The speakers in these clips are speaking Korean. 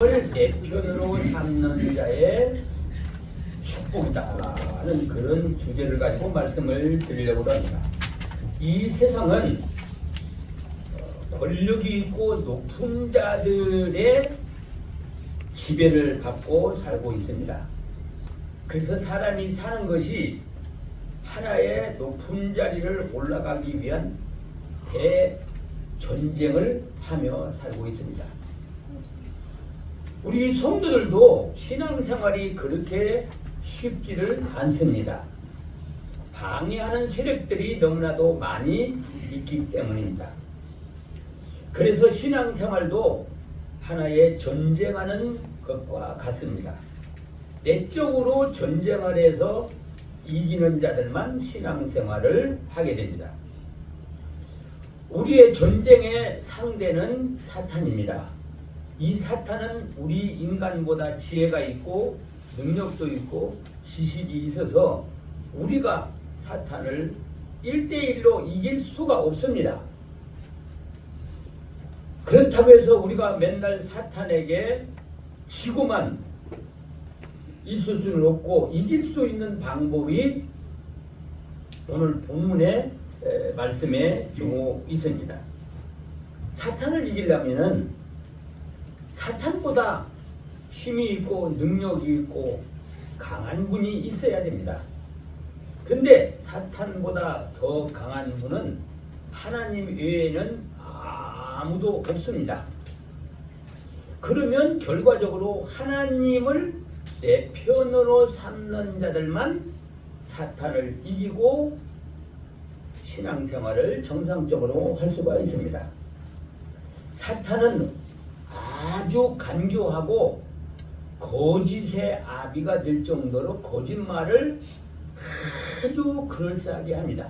내 편으로 삼는 자의 축복이다라는 그런 주제를 가지고 말씀을 드리려고 합니다. 이 세상은 권력이 있고 높은 자들의 지배를 받고 살고 있습니다. 그래서 사람이 사는 것이 하나의 높은 자리를 올라가기 위한 대전쟁을 하며 살고 있습니다. 우리 성도들도 신앙생활이 그렇게 쉽지를 않습니다. 방해하는 세력들이 너무나도 많이 있기 때문입니다. 그래서 신앙생활도 하나의 전쟁하는 것과 같습니다. 내적으로 전쟁을 해서 이기는 자들만 신앙생활을 하게 됩니다. 우리의 전쟁의 상대는 사탄입니다. 이 사탄은 우리 인간보다 지혜가 있고 능력도 있고 지식이 있어서 우리가 사탄을 1대1로 이길 수가 없습니다. 그렇다고 해서 우리가 맨날 사탄에게 지고만 있을 수는 없고 이길 수 있는 방법이 오늘 본문의 말씀에 주고 있습니다. 사탄을 이기려면은 사탄보다 힘이 있고 능력이 있고 강한 분이 있어야 됩니다. 그런데 사탄보다 더 강한 분은 하나님 외에는 아무도 없습니다. 그러면 결과적으로 하나님을 내 편으로 삼는 자들만 사탄을 이기고 신앙생활을 정상적으로 할 수가 있습니다. 사탄은 아주 간교하고 거짓의 아비가 될 정도로 거짓말을 아주 그럴싸하게 합니다.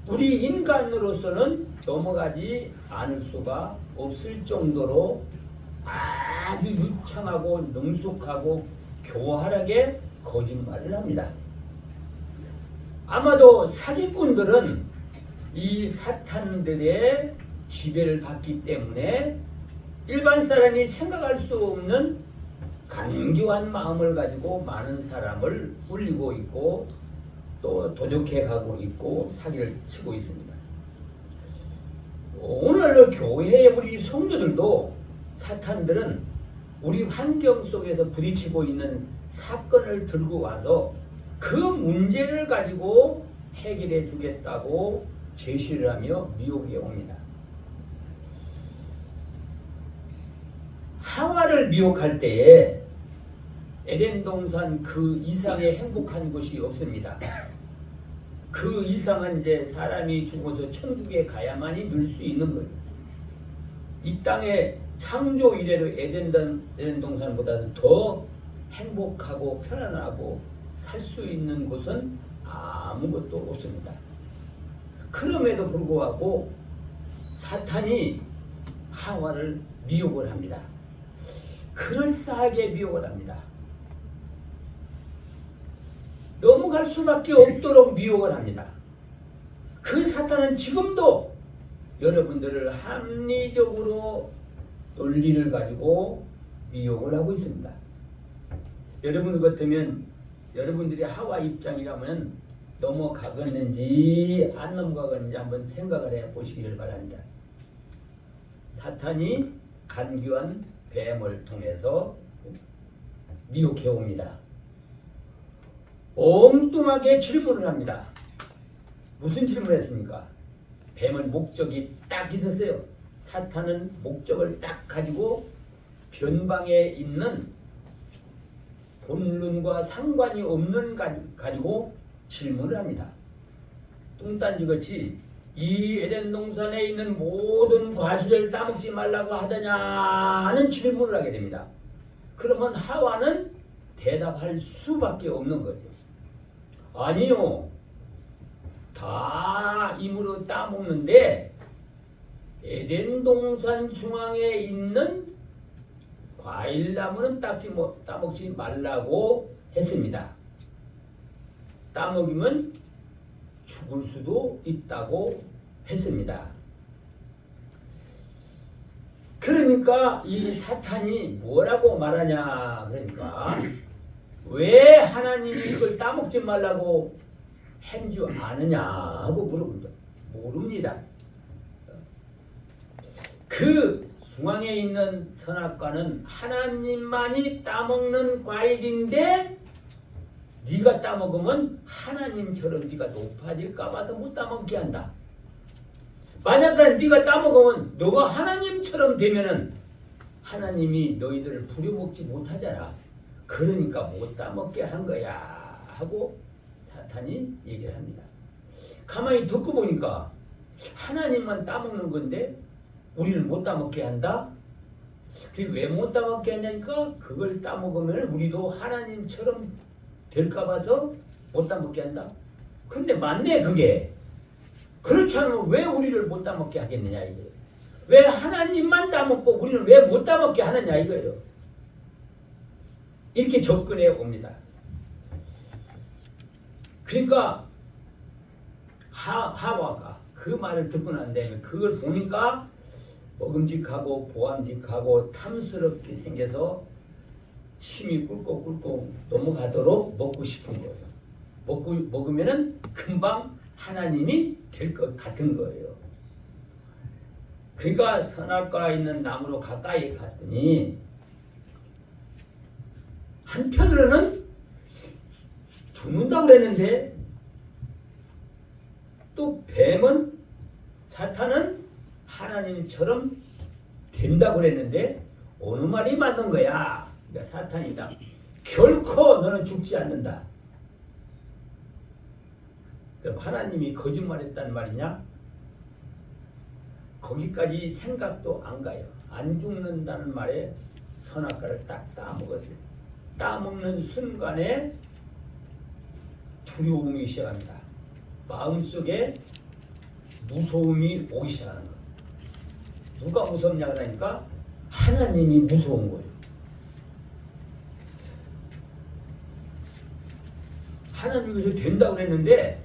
우리 인간으로서는 넘어가지 않을 수가 없을 정도로 아주 유창하고 능숙하고 교활하게 거짓말을 합니다. 아마도 사기꾼들은 이 사탄들의 지배를 받기 때문에 일반 사람이 생각할 수 없는 간교한 마음을 가지고 많은 사람을 울리고 있고 또 도둑해 가고 있고 사기를 치고 있습니다. 오늘 교회의 우리 성도들도 사탄들은 우리 환경 속에서 부딪히고 있는 사건을 들고 와서 그 문제를 가지고 해결해 주겠다고 제시를 하며 미혹해 옵니다. 하와를 미혹할 때에 에덴 동산 그 이상의 행복한 곳이 없습니다. 그 이상은 이제 사람이 죽어서 천국에 가야만이 누릴 수 있는 거예요. 이 땅의 창조 이래로 에덴 동산보다는 더 행복하고 편안하고 살 수 있는 곳은 아무것도 없습니다. 그럼에도 불구하고 사탄이 하와를 미혹을 합니다. 그럴싸하게 미혹을 합니다. 넘어갈 수밖에 없도록 미혹을 합니다. 그 사탄은 지금도 여러분들을 합리적으로 논리를 가지고 미혹을 하고 있습니다. 여러분 같으면 여러분들이 하와 입장이라면 넘어가겠는지 안 넘어가겠는지 한번 생각을 해 보시기를 바랍니다. 사탄이 간교한 뱀을 통해서 미혹해 옵니다. 엉뚱하게 질문을 합니다. 무슨 질문을 했습니까? 뱀은 목적이 딱 있었어요. 사탄은 목적을 딱 가지고 변방에 있는 본론과 상관이 없는 가지고 질문을 합니다. 뚱딴지같이 이 에덴 동산에 있는 모든 과실을 따먹지 말라고 하더냐는 질문을 하게 됩니다. 그러면 하와는 대답할 수밖에 없는 거죠. 아니요. 다 임으로 따먹는데 에덴 동산 중앙에 있는 과일나무는 따먹지 말라고 했습니다. 따먹이면 죽을 수도 있다고 했습니다. 그러니까 이 사탄이 뭐라고 말하냐 그러니까 왜 하나님이 이걸 따먹지 말라고 한 줄 아느냐 하고 물어본다. 모릅니다. 그 중앙에 있는 선악과는 하나님만이 따먹는 과일인데 네가 따먹으면 하나님처럼 네가 높아질까 봐서 못 따먹게 한다. 만약에 네가 따먹으면 너가 하나님처럼 되면은 하나님이 너희들을 부려먹지 못하잖아. 그러니까 못 따먹게 한 거야 하고 사탄이 얘기를 합니다. 가만히 듣고 보니까 하나님만 따먹는 건데 우리를 못 따먹게 한다? 왜 못 따먹게 하냐니까 그걸 따먹으면 우리도 하나님처럼 될까 봐서 못 따먹게 한다. 근데 맞네 그게. 그렇지 않으면 왜 우리를 못 따먹게 하겠느냐 이거예요. 왜 하나님만 따먹고 우리는 왜 못 따먹게 하느냐 이거예요. 이렇게 접근해 봅니다. 그러니까 하와가 그 말을 듣고 난 다음에 그걸 보니까 먹음직하고 보암직하고 탐스럽게 생겨서 침이 꿀꺽꿀꺽 넘어가도록 먹고 싶은 거예요. 먹으면은 금방 하나님이 될 것 같은 거예요. 그러니까 선악과에 있는 나무로 가까이 갔더니 한편으로는 죽는다고 그랬는데 또 뱀은 사탄은 하나님처럼 된다고 그랬는데 어느 말이 맞는 거야? 그러니까 사탄이다. 결코 너는 죽지 않는다. 그럼 하나님이 거짓말했단 말이냐? 거기까지 생각도 안 가요. 안 죽는다는 말에 선악과를 딱 따먹었어요. 따먹는 순간에 두려움이 시작합니다. 마음속에 무서움이 오기 시작하는 거예요. 누가 무섭냐 그러니까 하나님이 무서운 거예요. 하나님이 그래서 된다고 그랬는데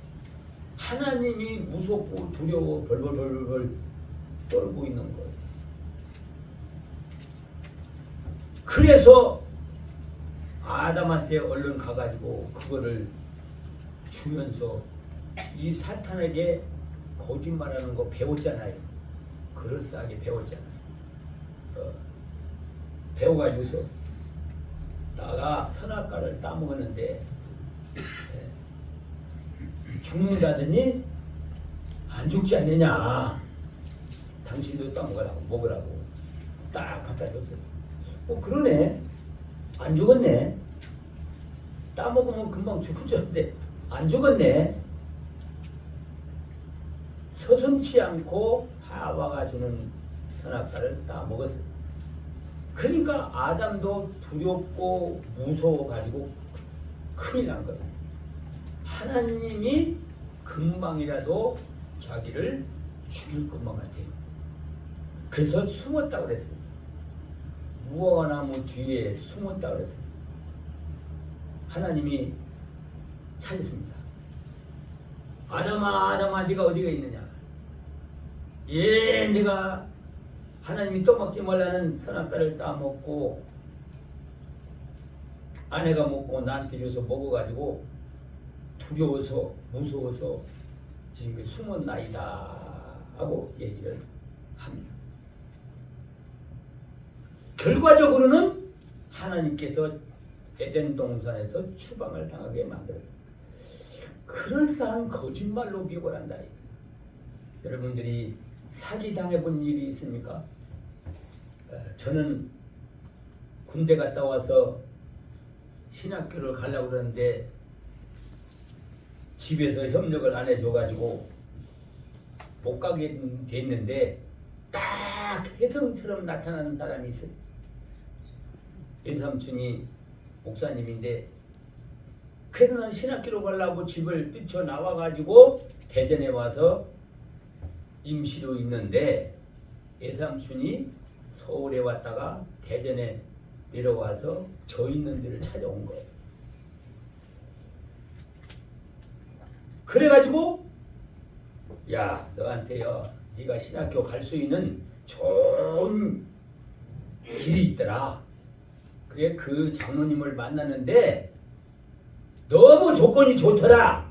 하나님이 무섭고 두려워 벌벌벌벌 떨고 있는 거예요. 그래서 아담한테 얼른 가가지고 그거를 주면서 이 사탄에게 거짓말하는 거 배웠잖아요. 그럴싸하게 배웠잖아요. 배워가지고서 나가 선악과를 따먹었는데 죽는다더니 안 죽지 않느냐. 당신도 먹으라고 딱 갖다 줬어요. 그러네. 안 죽었네. 따먹으면 금방 죽을 줄 알았는데 안 죽었네. 서슴지 않고 하와가 주는 선악과를 따먹었어요. 그러니까 아담도 두렵고 무서워가지고 큰일 난 거예요. 하나님이 금방이라도 자기를 죽일 것만 같아요. 그래서 숨었다고 그랬어요. 무화과나무 뒤에 숨었다고 그랬어요. 하나님이 찾았습니다. 아담아 네가 어디가 있느냐. 네가 하나님이 또 먹지 말라는 선악과를 따먹고 아내가 먹고 나한테 줘서 먹어가지고 두려워서 무서워서 지금 숨었나이다 하고 얘기를 합니다. 결과적으로는 하나님께서 에덴 동산에서 추방을 당하게 만들었어요. 그럴싸한 거짓말로 미혹을 한다. 여러분들이 사기 당해본 일이 있습니까? 저는 군대 갔다 와서 신학교를 가려고 그러는데 집에서 협력을 안 해줘가지고 못 가게 됐는데 딱 혜성처럼 나타나는 사람이 있어요. 외삼촌이 목사님인데 그래서 난 신학교로 가려고 집을 뛰쳐나와가지고 대전에 와서 임시로 있는데 외삼촌이 서울에 왔다가 대전에 내려와서 저 있는 데를 찾아온 거예요. 그래가지고 야 너한테요 네가 신학교 갈 수 있는 좋은 길이 있더라. 그래 그 장로님을 만났는데 너무 조건이 좋더라.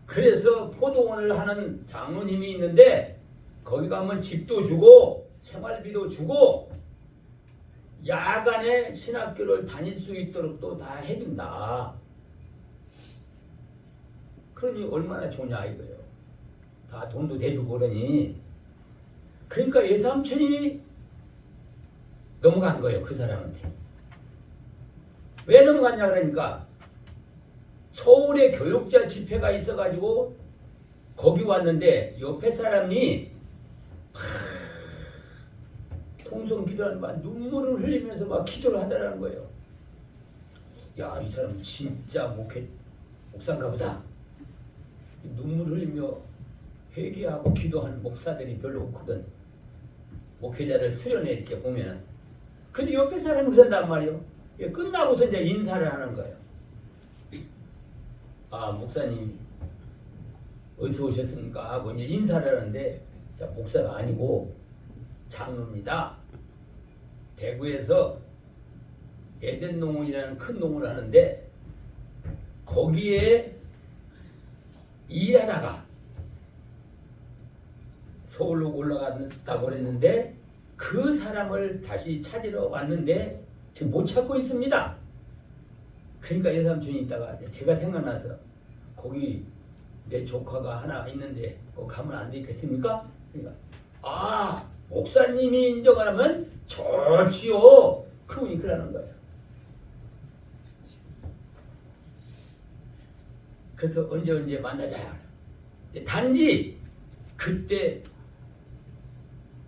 그래서 포도원을 하는 장로님이 있는데 거기 가면 집도 주고 생활비도 주고 야간에 신학교를 다닐 수 있도록 또 다 해준다. 그러니 얼마나 좋냐 이거예요. 다 돈도 대주고 그러니. 그러니까 예삼촌이 넘어간 거예요. 그 사람한테. 왜 넘어갔냐 그러니까 서울에 교육자 집회가 있어가지고 거기 왔는데 옆에 사람이 통성 기도하는 막 눈물을 흘리면서 막 기도를 하더라는 거예요. 야, 이 사람 진짜 목사인가 보다. 눈물 흘리며 회개하고 기도하는 목사들이 별로 없거든. 목회자들 수련회 이렇게 보면은. 근데 옆에 사람이 그런단 말이에요. 끝나고서 이제 인사를 하는 거예요. 아, 목사님 어디서 오셨습니까? 하고 이제 인사를 하는데 자, 목사가 아니고 장로입니다. 대구에서 에덴 농원이라는 큰 농원을 하는데 거기에 일하다가 서울로 올라갔다고 그랬는데 그 사람을 다시 찾으러 왔는데 지금 못 찾고 있습니다. 그러니까 예삼촌이 있다가 제가 생각나서 거기 내 조카가 하나 있는데 거기 가면 안 되겠습니까? 그러니까 아 목사님이 인정하면 좋지요. 그분이 그러는 거예요. 그래서 언제 만나자. 단지 그때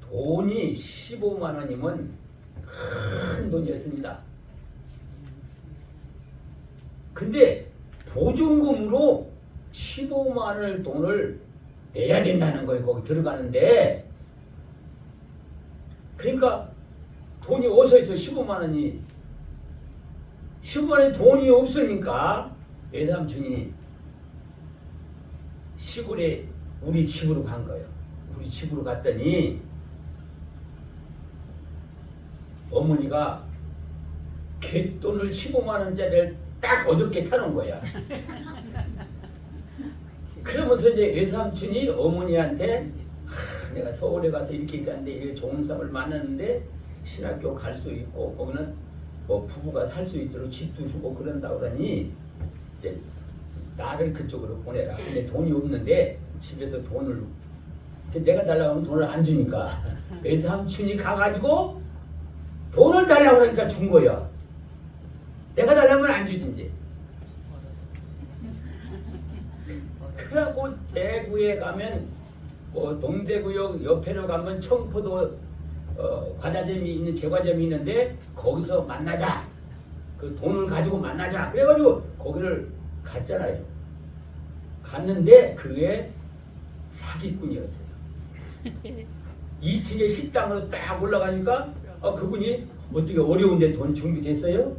돈이 15만 원이면 큰 돈이었습니다. 근데 보증금으로 15만 원을 돈을 내야 된다는 거예요. 거기 들어가는데. 그러니까 돈이 어디서 있어 15만 원이. 15만 원이 돈이 없으니까 외삼촌이 시골에 우리 집으로 간 거예요. 우리 집으로 갔더니 어머니가 갯돈을 15만 원짜리를 딱 어저께 타는 거야. 그러면서 이제 외삼촌이 어머니한테 내가 서울에 가서 이렇게 갔는데 이게 좋은 사람을 만났는데 신학교 갈 수 있고 거기는 뭐 부부가 살 수 있도록 집도 주고 그런다 그러니 이제 나를 그쪽으로 보내라. 근데 돈이 없는데 집에서 돈을 내가 달라고 하면 돈을 안 주니까 외삼촌이 가가지고 돈을 달라고 하니까 준 거야. 내가 달라면 안 주지 이제. 그래갖고 대구에 가면 뭐 동대구역 옆에로 가면 청포도 과자점이 있는 제과점이 있는데 거기서 만나자. 그 돈을 가지고 만나자. 그래가지고 거기를 갔잖아요. 갔는데 그게 사기꾼이었어요. 2층에 식당으로 딱 올라가니까 그분이 어떻게 어려운데 돈 준비됐어요?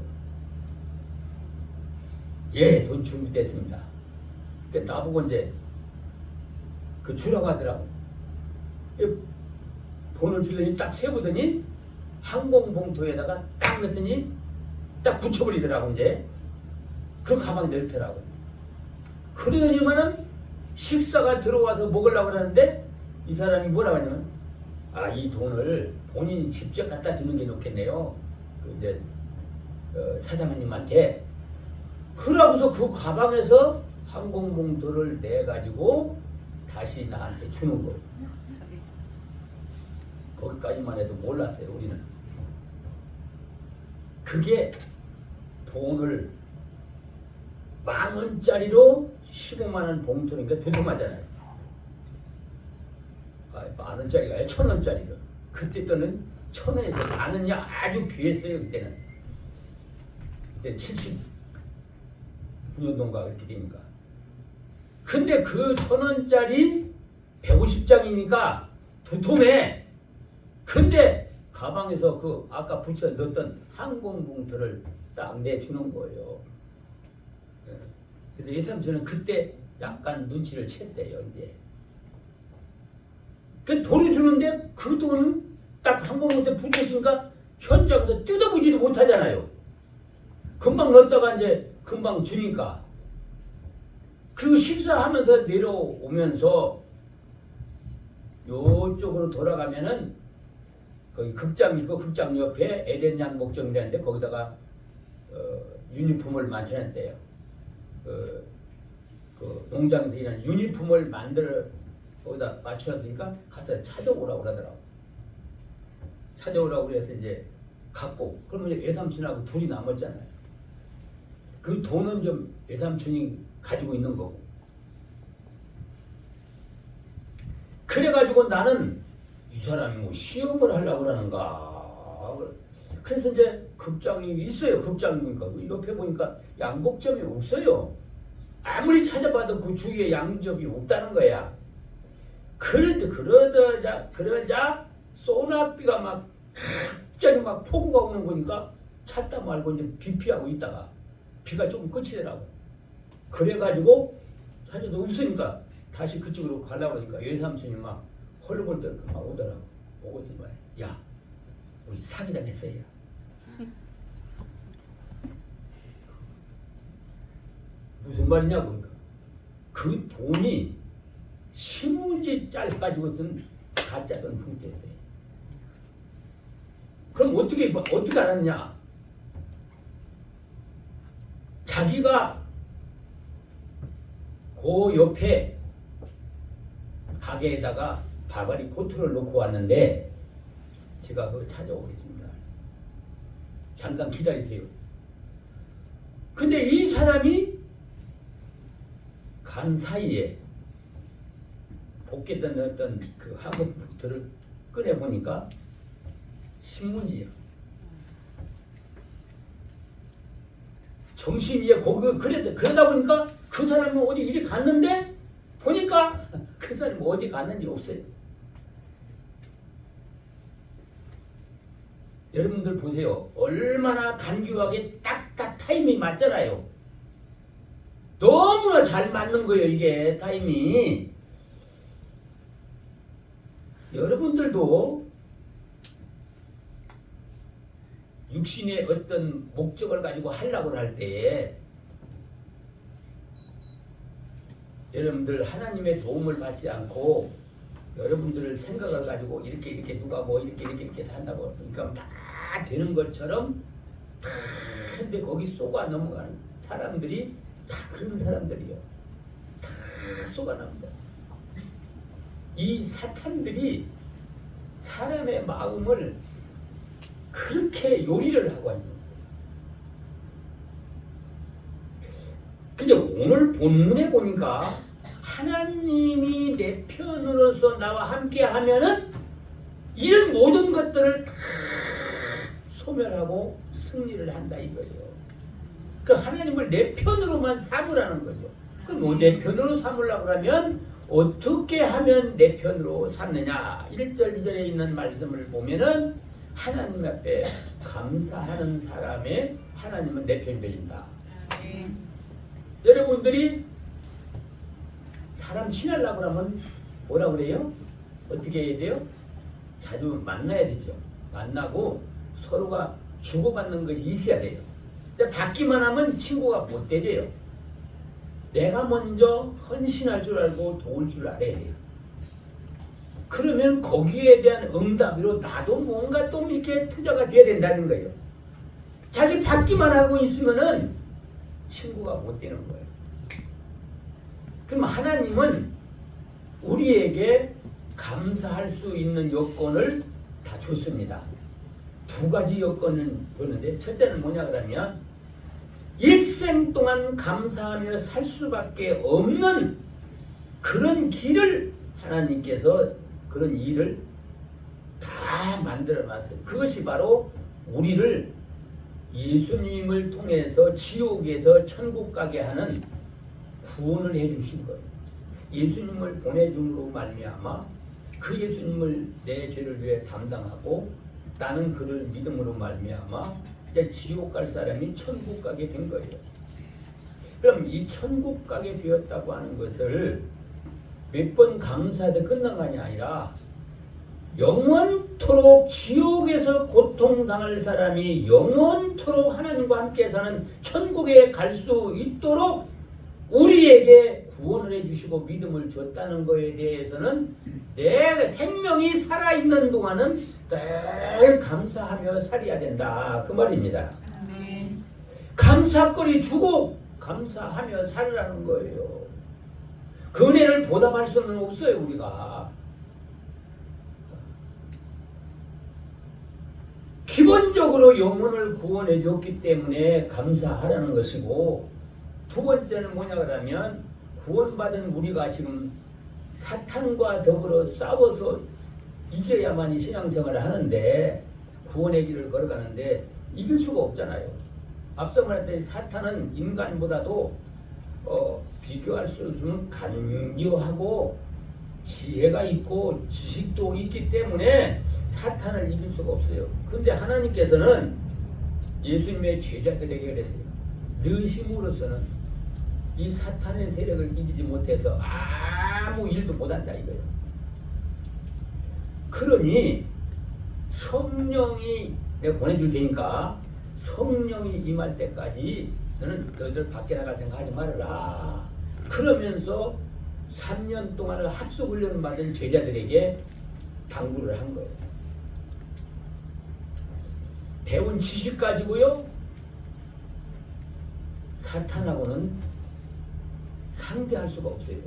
예, 돈 준비됐습니다. 근데 나보고 이제 그 주라고 하더라고. 돈을 주더니 딱 세보더니 항공봉투에다가 딱 넣더니 딱 붙여버리더라고 이제. 그 가방에 넣더라고. 그러더니만은 식사가 들어와서 먹으려고 그러는데 이 사람이 뭐라고 하냐면 이 돈을 본인이 직접 갖다 주는 게 좋겠네요. 그 이제 사장님한테. 그러고서 그 가방에서 항공봉투를 내가지고 다시 나한테 주는 거예요. 거기까지만 해도 몰랐어요 우리는. 그게 돈을 10,000원짜리로 15만 원 봉투니까 두툼하잖아요. 10,000원짜리가 1,000원짜리로. 그때 또는 1,000원에서 10,000원이 아주 귀했어요 그때는. 그때 79년도인가 그렇게 되니까. 근데 그 1,000원짜리 150장이니까 두툼해. 근데 가방에서 그 아까 붙여 넣었던 항공봉투를 딱 내주는 거예요. 근데 예삼촌은 그때 약간 눈치를 챘대요 이제. 그 돈을 주는데 그 돈은 딱 한 번부터 붙였으니까 현장에서 뜯어보지도 못하잖아요. 금방 넣었다가 이제 금방 주니까. 그리고 식사하면서 내려오면서 요쪽으로 돌아가면은 거기 극장 있고 극장 옆에 에덴 양목점이라는데 거기다가 유니폼을 맞춰놨대요. 그 농장들이 이런 유니폼을 만들어 거기다 맞춰놨으니까 가서 찾아오라고 그러더라고. 찾아오라고 그래서 이제 갖고 그러면 외삼촌하고 둘이 남았잖아요. 그 돈은 좀 외삼촌이 가지고 있는 거고. 그래가지고 나는 이 사람이 뭐 시험을 하려고 그러는가. 그래서 이제 극장이 있어요. 극장이니까 옆에 보니까 양복점이 없어요. 아무리 찾아봐도 그 주위에 양복점이 없다는 거야. 그러자 소나비가 막 갑자기 막 폭우가 오는 거니까 찾다 말고 이제 비 피하고 있다가 비가 조금 그치더라고. 그래가지고 찾아도 없으니까 다시 그쪽으로 가려고 그러니까 외삼촌이 막 헐벌떡 막 오더라고. 오고서 막 야 우리 사기당했어요. 무슨 말이냐고. 그 돈이 신문지 짤가지고 쓴 가짜 돈 흉태였어요. 그럼 어떻게 알았냐? 자기가 그 옆에 가게에다가 바가리 코트를 놓고 왔는데 제가 그거 찾아오겠습니다. 잠깐 기다리세요. 근데 이 사람이 간 사이에 복귀했던 어떤 그 한국 코트를 꺼내보니까 신문지야. 정신이 그러다 보니까 그 사람은 어디 이리 갔는데 보니까 그 사람이 어디 갔는지 없어요. 여러분들 보세요. 얼마나 간교하게 딱딱 타임이 맞잖아요. 너무나 잘 맞는 거예요. 이게 타임이. 여러분들도 육신의 어떤 목적을 가지고 하려고 할 때 여러분들 하나님의 도움을 받지 않고 여러분들을 생각을 가지고 이렇게 누가 뭐 이렇게 한다고 그러니까 다 되는 것처럼 다 근데 거기 쏘가 넘어가는 사람들이 다 그런 사람들이요. 다 쏘가 넘어갑니다. 이 사탄들이 사람의 마음을 그렇게 요리를 하고 있는 거예요. 근데 오늘 본문에 보니까 하나님이 내 편으로서 나와 함께 하면은 이런 모든 것들을 다 소멸하고 승리를 한다 이거예요. 그 하나님을 내 편으로만 삼으라는 거죠. 그럼 뭐 내 편으로 삼으려고 하면 어떻게 하면 내 편으로 삼느냐? 1절 2절에 있는 말씀을 보면은 하나님 앞에 감사하는 사람의 하나님은 내 편이 되신다. 여러분들이 사람 친하려고 하면 뭐라 그래요? 어떻게 해야 돼요? 자주 만나야 되죠. 만나고 서로가 주고받는 것이 있어야 돼요. 근데 받기만 하면 친구가 못 되져요. 내가 먼저 헌신할 줄 알고 도울 줄 알아야 돼요. 그러면 거기에 대한 응답으로 나도 뭔가 또 이렇게 투자가 돼야 된다는 거예요. 자기 받기만 하고 있으면은 친구가 못 되는 거예요. 그럼 하나님은 우리에게 감사할 수 있는 여건을 다 줬습니다. 두 가지 여건을 보는데 첫째는 뭐냐 그러면 일생 동안 감사하며 살 수밖에 없는 그런 길을 하나님께서 그런 일을 다 만들어 놨어요. 그것이 바로 우리를 예수님을 통해서 지옥에서 천국 가게 하는 구원을 해주신 거예요. 예수님을 보내줌으로 말미암아 그 예수님을 내 죄를 위해 담당하고 나는 그를 믿음으로 말미암아 이제 지옥 갈 사람이 천국 가게 된 거예요. 그럼 이 천국 가게 되었다고 하는 것을 몇 번 감사해도 끝난 것이 아니라 영원토록 지옥에서 고통당할 사람이 영원토록 하나님과 함께 사는 천국에 갈 수 있도록 우리에게 구원을 해주시고 믿음을 줬다는 것에 대해서는 내 생명이 살아있는 동안은 늘 감사하며 살아야 된다, 그 말입니다. 아멘. 감사거리 주고 감사하며 살으라는 거예요. 그 은혜를 보답할 수는 없어요. 우리가 기본적으로 영혼을 구원해 줬기 때문에 감사하라는 것이고, 두 번째는 뭐냐 그러면 구원받은 우리가 지금 사탄과 더불어 싸워서 이겨야만이 신앙생활을 하는데, 구원의 길을 걸어가는데 이길 수가 없잖아요. 앞서 말했듯이 사탄은 인간보다도 비교할 수 없는 간교하고 지혜가 있고 지식도 있기 때문에 사탄을 이길 수가 없어요. 그런데 하나님께서는 예수님의 제자들에게 그랬어요. 너 힘으로서는 이 사탄의 세력을 이기지 못해서 아무 일도 못한다 이거예요. 그러니 성령이 내가 보내줄 테니까 성령이 임할 때까지 너는 너희들 밖에 나갈 생각하지 말아라. 그러면서 3년 동안을 합숙훈련 받은 제자들에게 당부를 한 거예요. 배운 지식 가지고요, 사탄하고는 상대할 수가 없어요.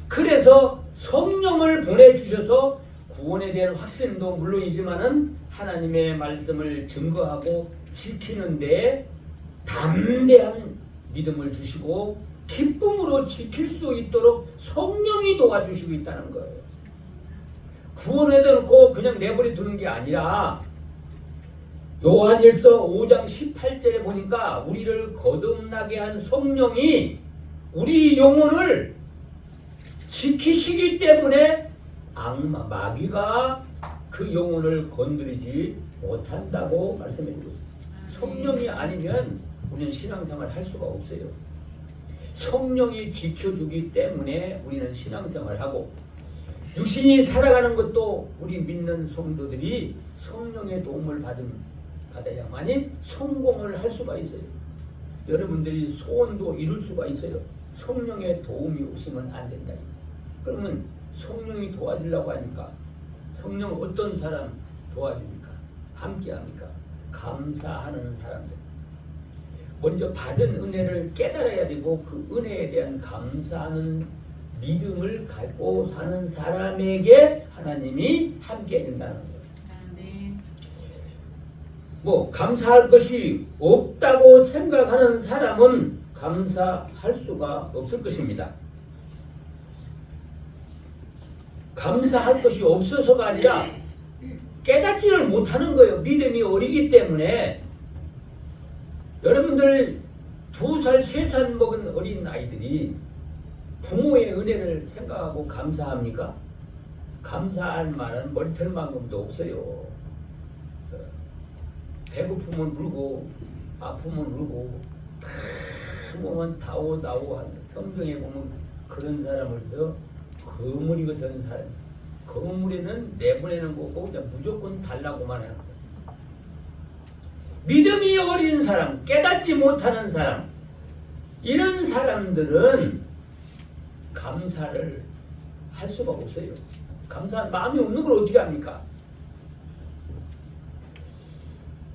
그래서 성령을 보내주셔서 구원에 대한 확신도 물론이지만은 하나님의 말씀을 증거하고 지키는데 담대한 믿음을 주시고 기쁨으로 지킬 수 있도록 성령이 도와주시고 있다는 거예요. 구원해놓고 그냥 내버려 두는 게 아니라 요한일서 5장 18절에 보니까 우리를 거듭나게 한 성령이 우리 영혼을 지키시기 때문에 악마, 마귀가 그 영혼을 건드리지 못한다고 말씀해주고 있습니다. 성령이 아니면 우리는 신앙생활을 할 수가 없어요. 성령이 지켜주기 때문에 우리는 신앙생활을 하고, 육신이 살아가는 것도 우리 믿는 성도들이 성령의 도움을 받아야만이 성공을 할 수가 있어요. 여러분들이 소원도 이룰 수가 있어요. 성령의 도움이 없으면 안 된다. 그러면 성령이 도와주려고 하니까 성령 어떤 사람 도와줍니까? 함께합니까? 감사하는 사람들. 먼저 받은 은혜를 깨달아야 되고 그 은혜에 대한 감사하는 믿음을 갖고 사는 사람에게 하나님이 함께 해준다는 거예요. 뭐 감사할 것이 없다고 생각하는 사람은 감사할 수가 없을 것입니다. 감사할 것이 없어서가 아니라 깨닫지를 못하는 거예요. 믿음이 어리기 때문에. 여러분들 2살, 3살 먹은 어린 아이들이 부모의 은혜를 생각하고 감사합니까? 감사할 만한 머리털만큼도 없어요. 배고프면 울고 아프면 울고 다 보면 다오다오 하는, 성경에 보면 그런 사람을 더 거물이 같은 사람, 거물에는 내보내는 거고 그냥 무조건 달라고만 하는 거예요. 믿음이 어린 사람, 깨닫지 못하는 사람, 이런 사람들은 감사를 할 수가 없어요. 감사할 마음이 없는 걸 어떻게 합니까?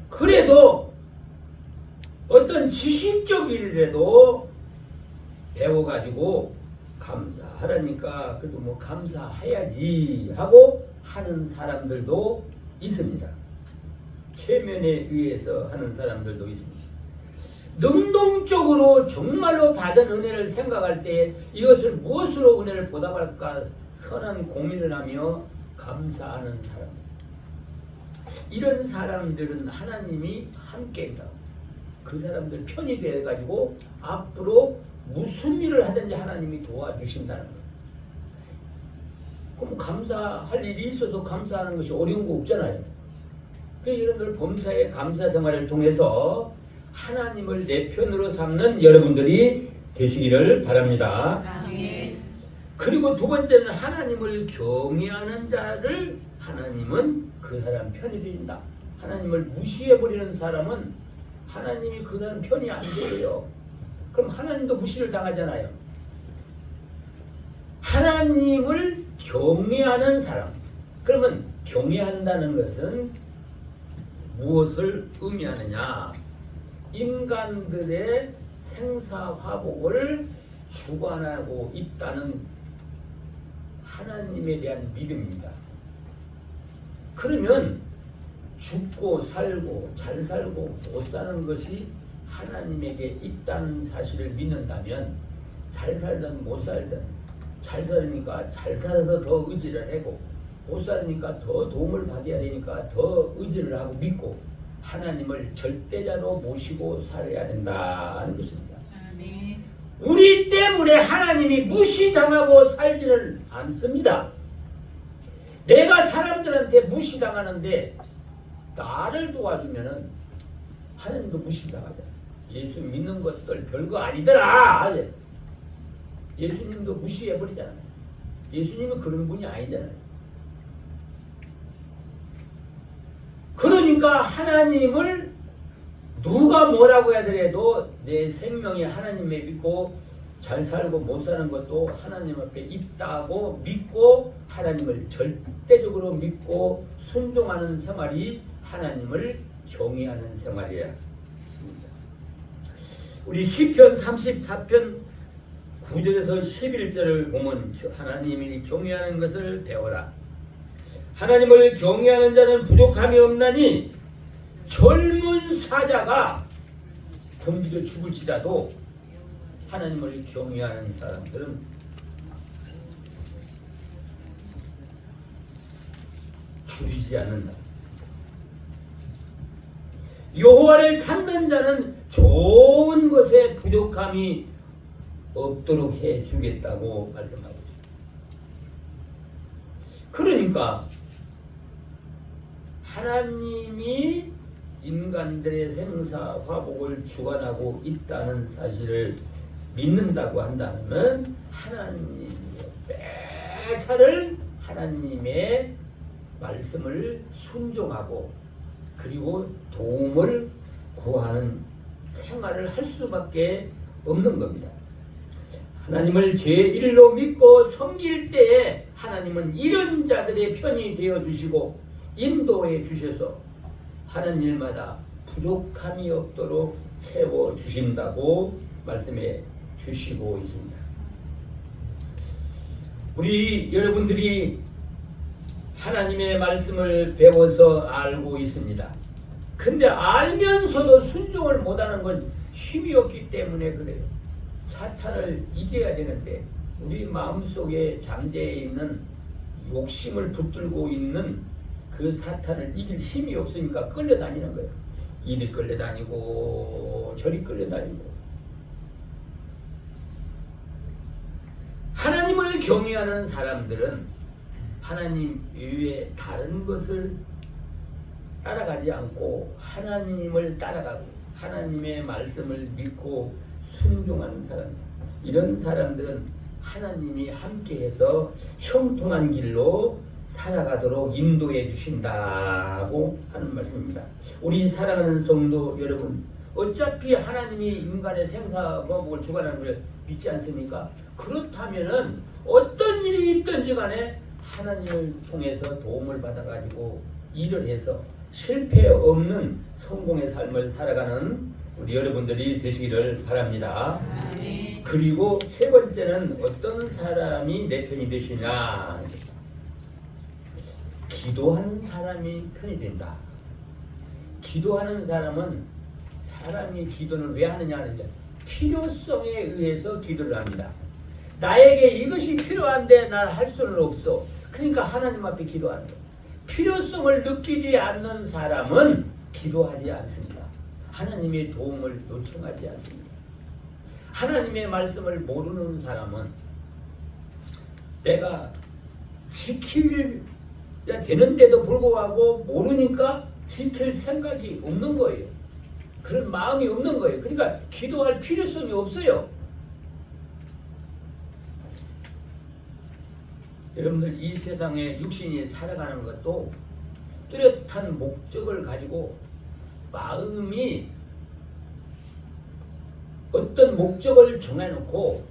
그래도 어떤 지식적 일이라도 배워가지고 감사하라니까 그래도 뭐 감사해야지 하고 하는 사람들도 있습니다. 체면에 의해서 하는 사람들도 있습니다. 능동적으로 정말로 받은 은혜를 생각할 때 이것을 무엇으로 은혜를 보답할까 선한 고민을 하며 감사하는 사람, 이런 사람들은 하나님이 함께한다. 그 사람들 편이 돼가지고 앞으로 무슨 일을 하든지 하나님이 도와주신다는 거예요. 그럼 감사할 일이 있어서 감사하는 것이 어려운 거 없잖아요. 그래서 여러분들 범사의 감사 생활을 통해서 하나님을 내 편으로 삼는 여러분들이 되시기를 바랍니다. 아멘. 그리고 두 번째는 하나님을 경외하는 자를 하나님은 그 사람 편이 된다. 하나님을 무시해버리는 사람은 하나님이 그 사람 편이 안 돼요. 그럼 하나님도 무시를 당하잖아요. 하나님을 경외하는 사람. 그러면 경외한다는 것은 무엇을 의미하느냐? 인간들의 생사화복을 주관하고 있다는 하나님에 대한 믿음입니다. 그러면 죽고 살고 잘 살고 못 사는 것이 하나님에게 있다는 사실을 믿는다면 잘 살든 못 살든 잘 살으니까 잘 살아서 더 의지를 하고 못 살으니까 더 도움을 받아야 되니까 더 의지를 하고 믿고 하나님을 절대자로 모시고 살아야 된다는 것입니다. 우리 때문에 하나님이 무시당하고 살지를 않습니다. 내가 사람들한테 무시당하는데 나를 도와주면은 하나님도 무시당하잖아. 예수 믿는 것들 별거 아니더라. 예수님도 무시해버리잖아요. 예수님은 그런 분이 아니잖아요. 그러니까 하나님을 누가 뭐라고 하더라도 내 생명이 하나님에 믿고 잘 살고 못 사는 것도 하나님 앞에 있다고 믿고 하나님을 절대적으로 믿고 순종하는 생활이 하나님을 경외하는 생활이야. 우리 시편 34편 9절에서 11절을 보면 하나님이 경외하는 것을 배워라. 하나님을 경외하는 자는 부족함이 없나니 젊은 사자가 굶주려 죽을지라도 하나님을 경외하는 사람들은 줄이지 않는다. 여호와를 찾는 자는 좋은 것에 부족함이 없도록 해주겠다고 말씀하고 있습니다. 그러니까 하나님이 인간들의 생사화복을 주관하고 있다는 사실을 믿는다고 한다면 하나님의 매사를 하나님의 말씀을 순종하고 그리고 도움을 구하는 생활을 할 수밖에 없는 겁니다. 하나님을 제1로 믿고 섬길 때에 하나님은 이런 자들의 편이 되어주시고 인도해 주셔서 하는 일마다 부족함이 없도록 채워주신다고 말씀해 주시고 있습니다. 우리 여러분들이 하나님의 말씀을 배워서 알고 있습니다. 근데 알면서도 순종을 못하는 건 힘이 없기 때문에 그래요. 사탄을 이겨야 되는데 우리 마음속에 잠재해 있는 욕심을 붙들고 있는 그 사탄을 이길 힘이 없으니까 끌려다니는 거예요. 이리 끌려다니고 저리 끌려다니고. 하나님을 경외하는 사람들은 하나님 외에 다른 것을 따라가지 않고 하나님을 따라가고 하나님의 말씀을 믿고 순종하는 사람, 이런 사람들은 하나님이 함께해서 형통한 길로 살아가도록 인도해 주신다고 하는 말씀입니다. 우리 사랑하는 성도 여러분, 어차피 하나님이 인간의 생사화복을 주관하는 걸 믿지 않습니까? 그렇다면은 어떤 일이 있든지 간에 하나님을 통해서 도움을 받아가지고 일을 해서 실패 없는 성공의 삶을 살아가는 우리 여러분들이 되시기를 바랍니다. 그리고 세 번째는 어떤 사람이 내 편이 되시냐? 기도하는 사람이 편이 된다. 기도하는 사람은 사람이 기도를 왜 하느냐 하는데 필요성에 의해서 기도를 합니다. 나에게 이것이 필요한데 난 할 수는 없어. 그러니까 하나님 앞에 기도하는 거예요. 필요성을 느끼지 않는 사람은 기도하지 않습니다. 하나님의 도움을 요청하지 않습니다. 하나님의 말씀을 모르는 사람은 내가 지킬 되는데도 불구하고 모르니까 지킬 생각이 없는 거예요. 그런 마음이 없는 거예요. 그러니까 기도할 필요성이 없어요. 여러분들 이 세상에 육신이 살아가는 것도 뚜렷한 목적을 가지고 마음이 어떤 목적을 정해놓고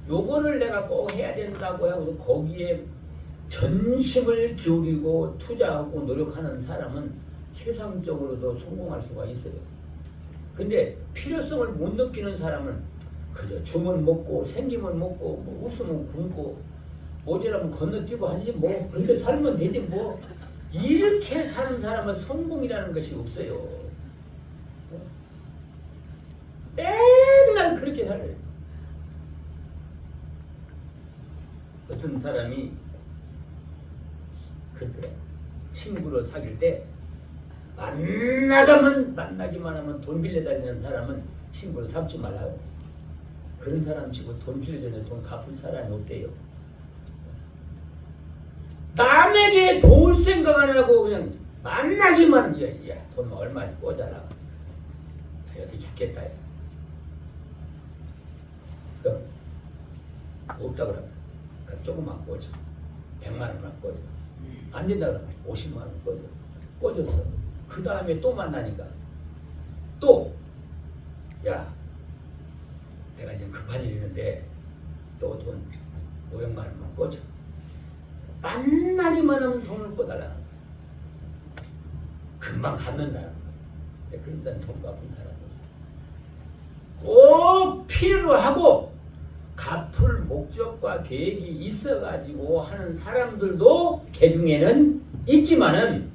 요거를 내가 꼭 해야 된다고 하고 거기에 전심을 기울이고 투자하고 노력하는 사람은 세상적으로도 성공할 수가 있어요. 근데 필요성을 못 느끼는 사람은 그저 주면 먹고 생기면 먹고 뭐 웃으면 굶고 모자라면 건너뛰고 하지 뭐 근데 살면 되지 뭐 이렇게 사는 사람은 성공이라는 것이 없어요. 맨날 그렇게 살아요. 어떤 사람이 그렇더라. 친구로 사귈 때 만나기만 하면 돈 빌려다니는 사람은 친구로 삼지 말라고. 그런 사람 치고 돈 빌려주는데 돈 갚을 사람이 없대요. 남에게 도울 생각 안 하고 그냥 만나기만 하면 야, 돈 얼마 꽂아라. 요새 죽겠다. 야. 그럼 없다 그러면 조금만 꽂아. 100만 원만 꽂아. 안 된다 그러면 50만 원 꽂아. 꽂았어. 그 다음에 또 만나니까 또 야 내가 지금 급한 일 있는데 또 돈 500만 원만 꽂아. 만나기만 하면 돈을 꿔달라는 거야. 금방 갚는다는 거야. 그런 데는 돈 갚은 사람이 없어. 꼭 필요로 하고 갚을 목적과 계획이 있어가지고 하는 사람들도 개중에는 있지만은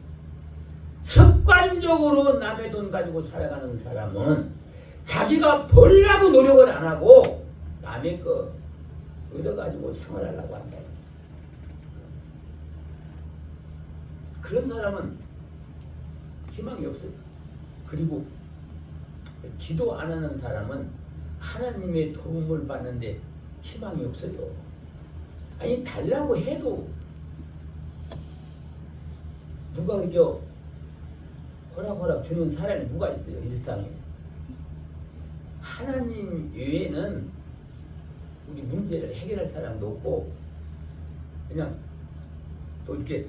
습관적으로 남의 돈 가지고 살아가는 사람은 자기가 벌려고 노력을 안 하고 남의 거 얻어가지고 생활하려고 한다. 그런 사람은 희망이 없어요. 그리고 기도 안 하는 사람은 하나님의 도움을 받는데 희망이 없어요. 아니 달라고 해도 누가 그저 허락허락 주는 사람이 누가 있어요 이 세상에. 하나님 외에는 우리 문제를 해결할 사람도 없고 그냥 또 이렇게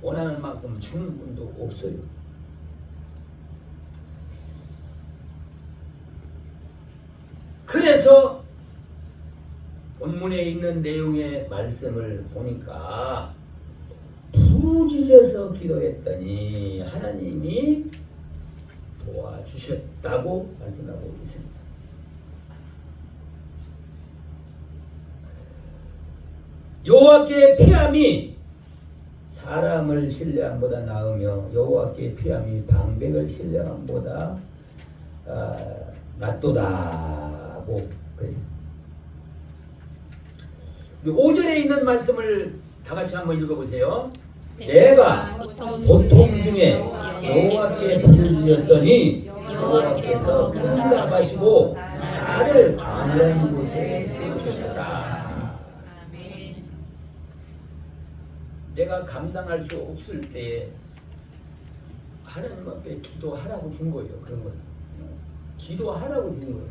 원하는 만큼 주는 분도 없어요. 그래서 본문에 있는 내용의 말씀을 보니까 부르짖어서 기도했더니 하나님이 도와주셨다고 말씀하고 있습니다. 여호와께 피함이 사람을 신뢰함보다 나으며 여호와께 피함이 방백을 신뢰함보다 낫도다고 그랬습니다. 5절에 있는 말씀을 다 같이 한번 읽어보세요. 내가 고통 중에 여호와께 부르짖었더니 여호와께서 응답하시고 나를 안전한 곳에 세우셨다. 내가 감당할 수 없을 때 하나님 앞에 기도하라고 준 거예요. 그런 거 기도하라고 준 거예요.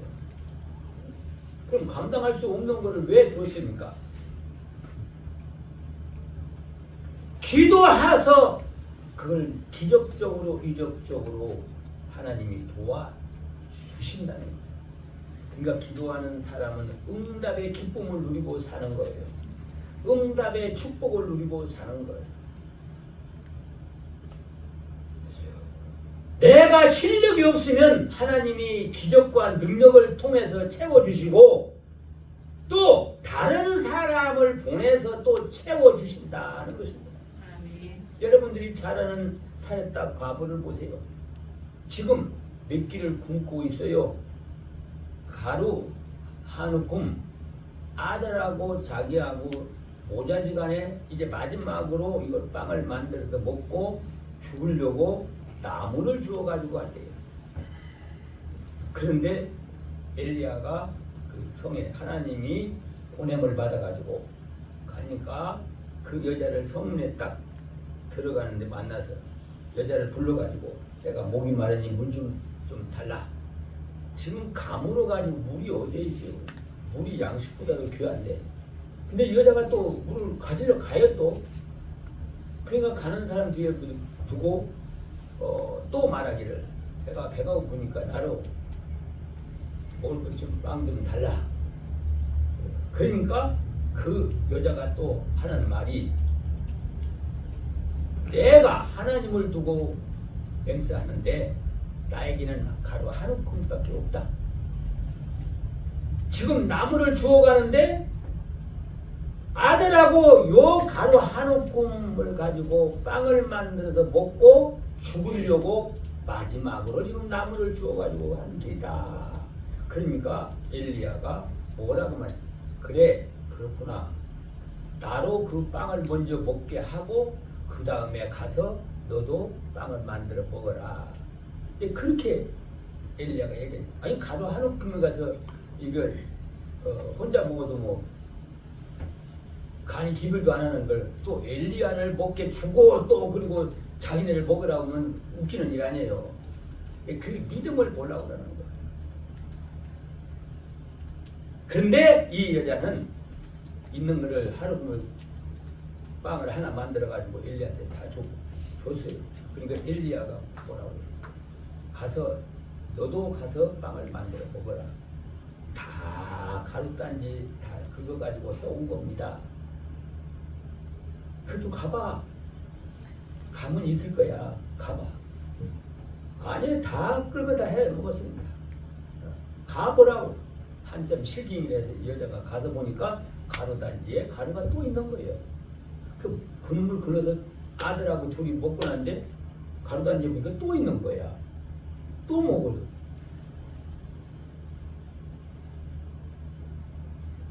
그럼 감당할 수 없는 거를 왜 줬습니까? 기도하서 그걸 기적적으로 이적적으로 하나님이 도와주신다는 거예요. 그러니까 기도하는 사람은 응답의 기쁨을 누리고 사는 거예요. 응답의 축복을 누리고 사는 거예요. 내가 실력이 없으면 하나님이 기적과 능력을 통해서 채워주시고 또 다른 사람을 보내서 또 채워주신다는 것입니다. 아멘. 여러분들이 잘 아는 사렙다 과부를 보세요. 지금 몇 끼를 굶고 있어요. 가루, 한우금, 아들하고 자기하고 오자지간에 이제 마지막으로 이걸 빵을 만들어서 먹고 죽으려고 나무를 주워가지고 왔대요. 그런데 엘리야가 그 성에 하나님이 보냄을 받아가지고 가니까 그 여자를 성문에 딱 들어가는데 만나서 여자를 불러가지고 내가 목이 마르니 물 좀 달라. 지금 감으로 가지고 물이 어디에 있어요. 물이 양식보다도 귀한데 근데 이 여자가 또 물을 가지러 가요 또. 그러니까 가는 사람 뒤에 두고 또 말하기를 내가 배가 고프니까 나로 먹을 것 좀 빵 좀 달라. 그러니까 그 여자가 또 하는 말이 내가 하나님을 두고 맹세하는데 나에게는 가루 한 움큼밖에 없다. 지금 나무를 주워가는데 아들하고 요 가루 한 움큼을 가지고 빵을 만들어서 먹고 죽으려고 마지막으로 지금 나무를 주워가지고 한 길이다. 그러니까 엘리야가 뭐라고 말? 그래 그렇구나. 나로 그 빵을 먼저 먹게 하고 그 다음에 가서 너도 빵을 만들어 먹어라. 그렇게 엘리야가 얘기해. 아니 가루 한 움큼을 가서 이걸 혼자 먹어도 뭐 간이 기별도 안 하는 걸 또 엘리야를 먹게 주고 또 그리고 자기네를 먹으라고 하면 웃기는 일 아니에요. 그 믿음을 보려고 그러는 거예요. 그런데 이 여자는 있는 거를 하루 빵을 하나 만들어 가지고 엘리야한테 다 줬어요. 그러니까 엘리야가 뭐라고 그래요? 가서 너도 가서 빵을 만들어 먹어라. 다 가루단지 다 그거 가지고 해온 겁니다. 그래도 가봐. 가면 있을 거야. 가봐. 아니 다 끌고 다 해 먹었습니다. 가보라고. 한참 실갱이라서 여자가 가서 보니까 가루단지에 가루가 또 있는 거예요. 그 그놈을 걸러서 아들하고 둘이 먹고 났는데 가루단지에 보니까 또 있는 거야. 또 먹어요.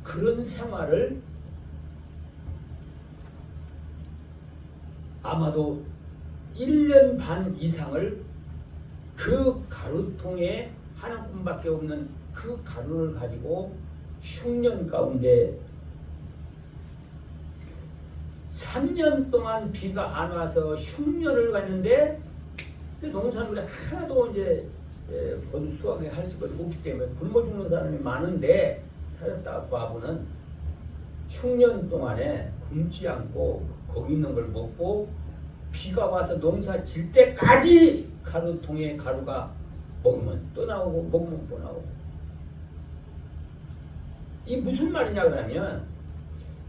그런 생활을 아마도 1년 반 이상을 그 가루통에 한 움큼밖에 없는 그 가루를 가지고 흉년 가운데 3년 동안 비가 안 와서 흉년을 갔는데 농산물이 하나도 이제 거두 수확을 할 수가 없기 때문에 굶어 죽는 사람이 많은데 살았다 과부는 흉년 동안에 굶지 않고 거기 있는 걸 먹고 비가 와서 농사 질 때까지 가루통에 가루가 먹으면 또 나오고 먹으면 또 나오고. 이 무슨 말이냐 그러면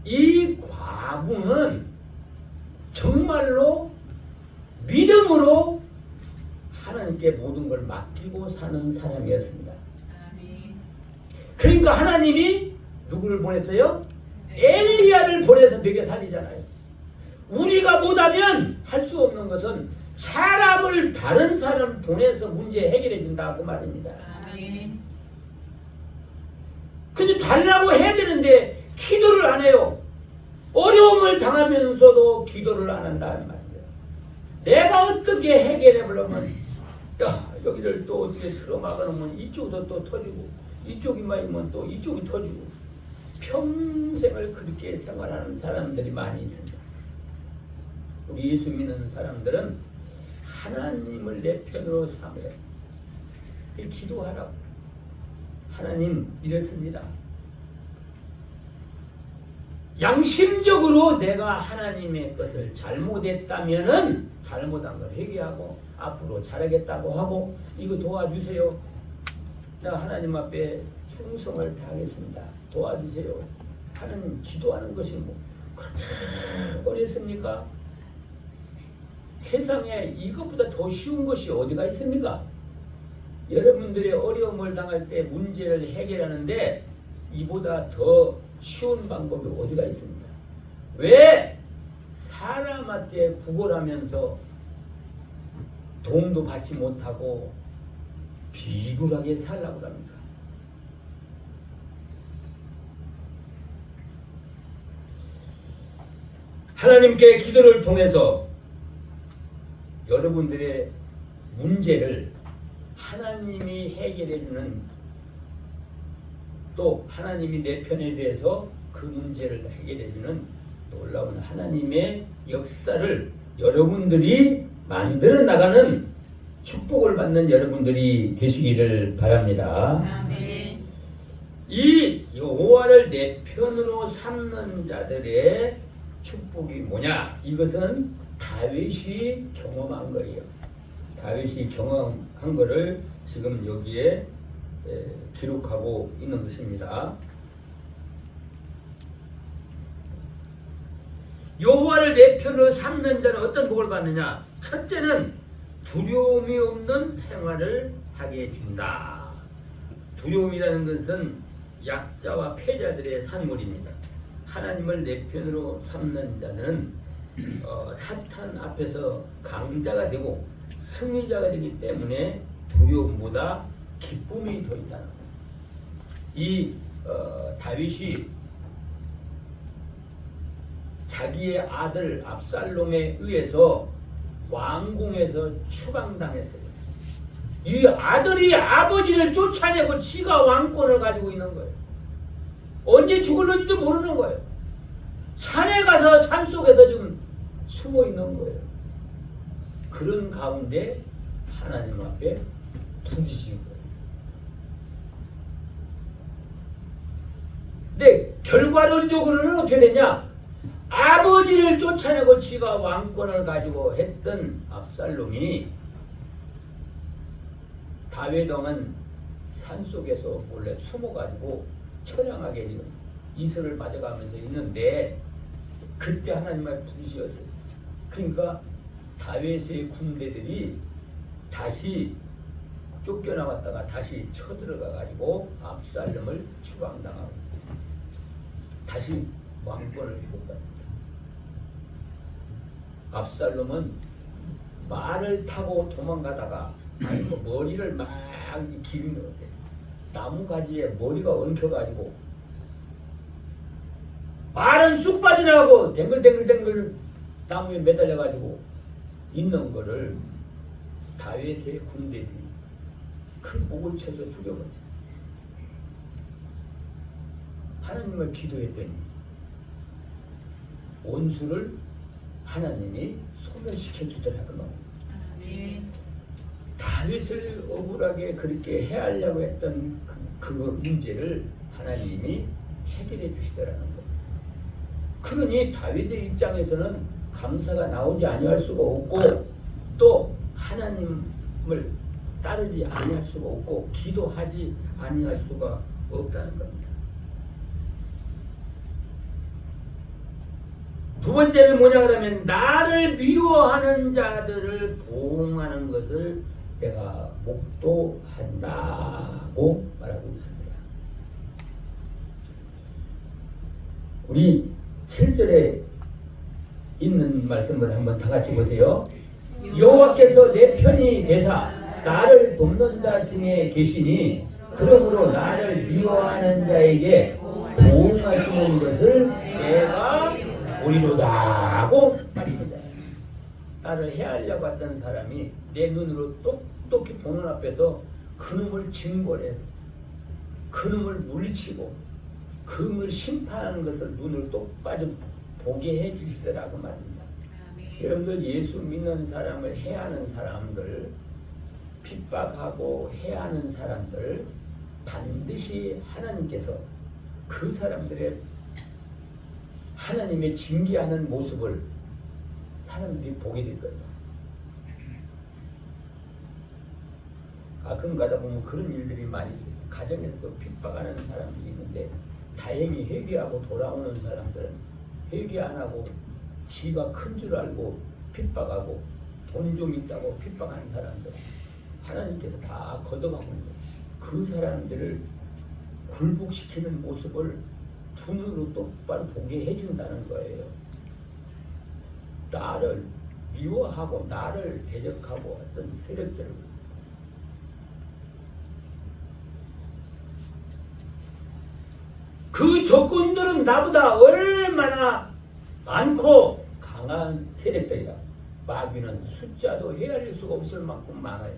이 과부는 정말로 믿음으로 하나님께 모든 걸 맡기고 사는 사람이었습니다. 그러니까 하나님이 누구를 보냈어요? 엘리야를 보내서 먹여 살리잖아요. 우리가 못하면 할 수 없는 것은 사람을 다른 사람 보내서 문제 해결해 준다고 말입니다. 근데 달라고 해야 되는데 기도를 안 해요. 어려움을 당하면서도 기도를 안 한다는 말이에요. 내가 어떻게 해결해 보려면 여기를 또 어떻게 들어막아 놓으면 이쪽도 또 터지고 이쪽이 막이면 또 이쪽이 터지고 평생을 그렇게 생활하는 사람들이 많이 있습니다. 우리 예수 믿는 사람들은 하나님을 내 편으로 삼으라. 기도하라고. 하나님 이랬습니다. 양심적으로 내가 하나님의 것을 잘못했다면은 잘못한 걸 회개하고 앞으로 잘하겠다고 하고 이거 도와주세요. 내가 하나님 앞에 충성을 다하겠습니다. 도와주세요. 하는 기도하는 것이 뭐 그렇게 어렵습니까? 세상에 이것보다 더 쉬운 것이 어디가 있습니까? 여러분들의 어려움을 당할 때 문제를 해결하는데 이보다 더 쉬운 방법이 어디가 있습니까? 왜 사람한테 구걸하면서 도움도 받지 못하고 비굴하게 살라고 합니까? 하나님께 기도를 통해서 여러분들의 문제를 하나님이 해결해주는 또 하나님이 내 편에 대해서 그 문제를 해결해주는 놀라운 하나님의 역사를 여러분들이 만들어 나가는 축복을 받는 여러분들이 되시기를 바랍니다. 아멘. 이 여호와를 내 편으로 삼는 자들의 축복이 뭐냐? 이것은 다윗이 경험한 거예요. 다윗이 경험한 거를 지금 여기에 기록하고 있는 것입니다. 여호와를 내 편으로 삼는 자는 어떤 복을 받느냐? 첫째는 두려움이 없는 생활을 하게 해준다. 두려움이라는 것은 약자와 패자들의 산물입니다. 하나님을 내 편으로 삼는 자는 사탄 앞에서 강자가 되고 승리자가 되기 때문에 두려움보다 기쁨이 더 있다는 거예요. 이 다윗이 자기의 아들 압살롬에 의해서 왕궁에서 추방당했어요. 이 아들이 아버지를 쫓아내고 지가 왕권을 가지고 있는 거예요. 언제 죽을는지도 모르는 거예요. 산에 가서 산속에서 지금 숨어 있는 거예요. 그런 가운데 하나님 앞에 부딪힌 거예요. 근데 결과론적으로는 어떻게 되냐? 아버지를 쫓아내고 지가 왕권을 가지고 했던 압살롬이 다윗 왕은 산속에서 몰래 숨어가지고 처량하게 지금 이슬을 맞아가면서 있는데 그때 하나님의 부르시었어요. 그러니까 다윗의 군대들이 다시 쫓겨나왔다가 다시 쳐들어가가지고 압살롬을 추방당하고 다시 왕권을 회복합니다. 압살롬은 말을 타고 도망가다가 머리를 막 기린 것 같아요. 나무 가지에 머리가 얹혀가지고 말은 쑥 빠져나가고 댕글댕글 나무에 매달려가지고 있는 거를 다윗의 군대들이 큰 목을 쳐서 죽여버렸어요. 하나님을 기도했더니 원수를 하나님이 소멸시켜 주더라고 말입니다. 다윗을 억울하게 그렇게 해하려고 했던 그 문제를 하나님이 해결해 주시더라는 거예요. 그러니 다윗의 입장에서는 감사가 나오지 아니할 수가 없고 또 하나님을 따르지 아니할 수가 없고 기도하지 아니할 수가 없다는 겁니다. 두 번째는 뭐냐 그러면 나를 미워하는 자들을 보응하는 것을 내가 목도한다고 말하고 있습니다. 우리 7절에 있는 말씀을 한번 다 같이 보세요. 여호와께서 내 편이 되사 나를 돕는 자 중에 계시니 그러므로 나를 미워하는 자에게 보응하시는 것을 내가 보리로다 하고 말씀하잖아요. 나를 해하려고 했던 사람이 내 눈으로 똑똑히 보는 앞에서 그놈을 징벌해 그놈을 물리치고 그놈을 심판하는 것을 눈을 똑바로 보게 해주시더라고 말입니다. 여러분들 예수 믿는 사람을 해하는 사람들 핍박하고 해하는 사람들 반드시 하나님께서 그 사람들의 하나님의 징계하는 모습을 사람들이 보게 될 거예요. 가끔 가다 보면 그런 일들이 많이 있어요. 가정에서도 핍박하는 사람들이 있는데 다행히 회개하고 돌아오는 사람들은 회개 안 하고 지가 큰 줄 알고 핍박하고 돈 좀 있다고 핍박하는 사람들 하나님께서 다 걷어가고 있는 거예요. 그 사람들을 굴복시키는 모습을 두 눈으로 똑바로 보게 해준다는 거예요. 나를 미워하고 나를 대적하고 어떤 세력들을 그 적군들은 나보다 얼마나 많고 강한 세력들이다. 마귀는 숫자도 헤아릴 수가 없을 만큼 많아요.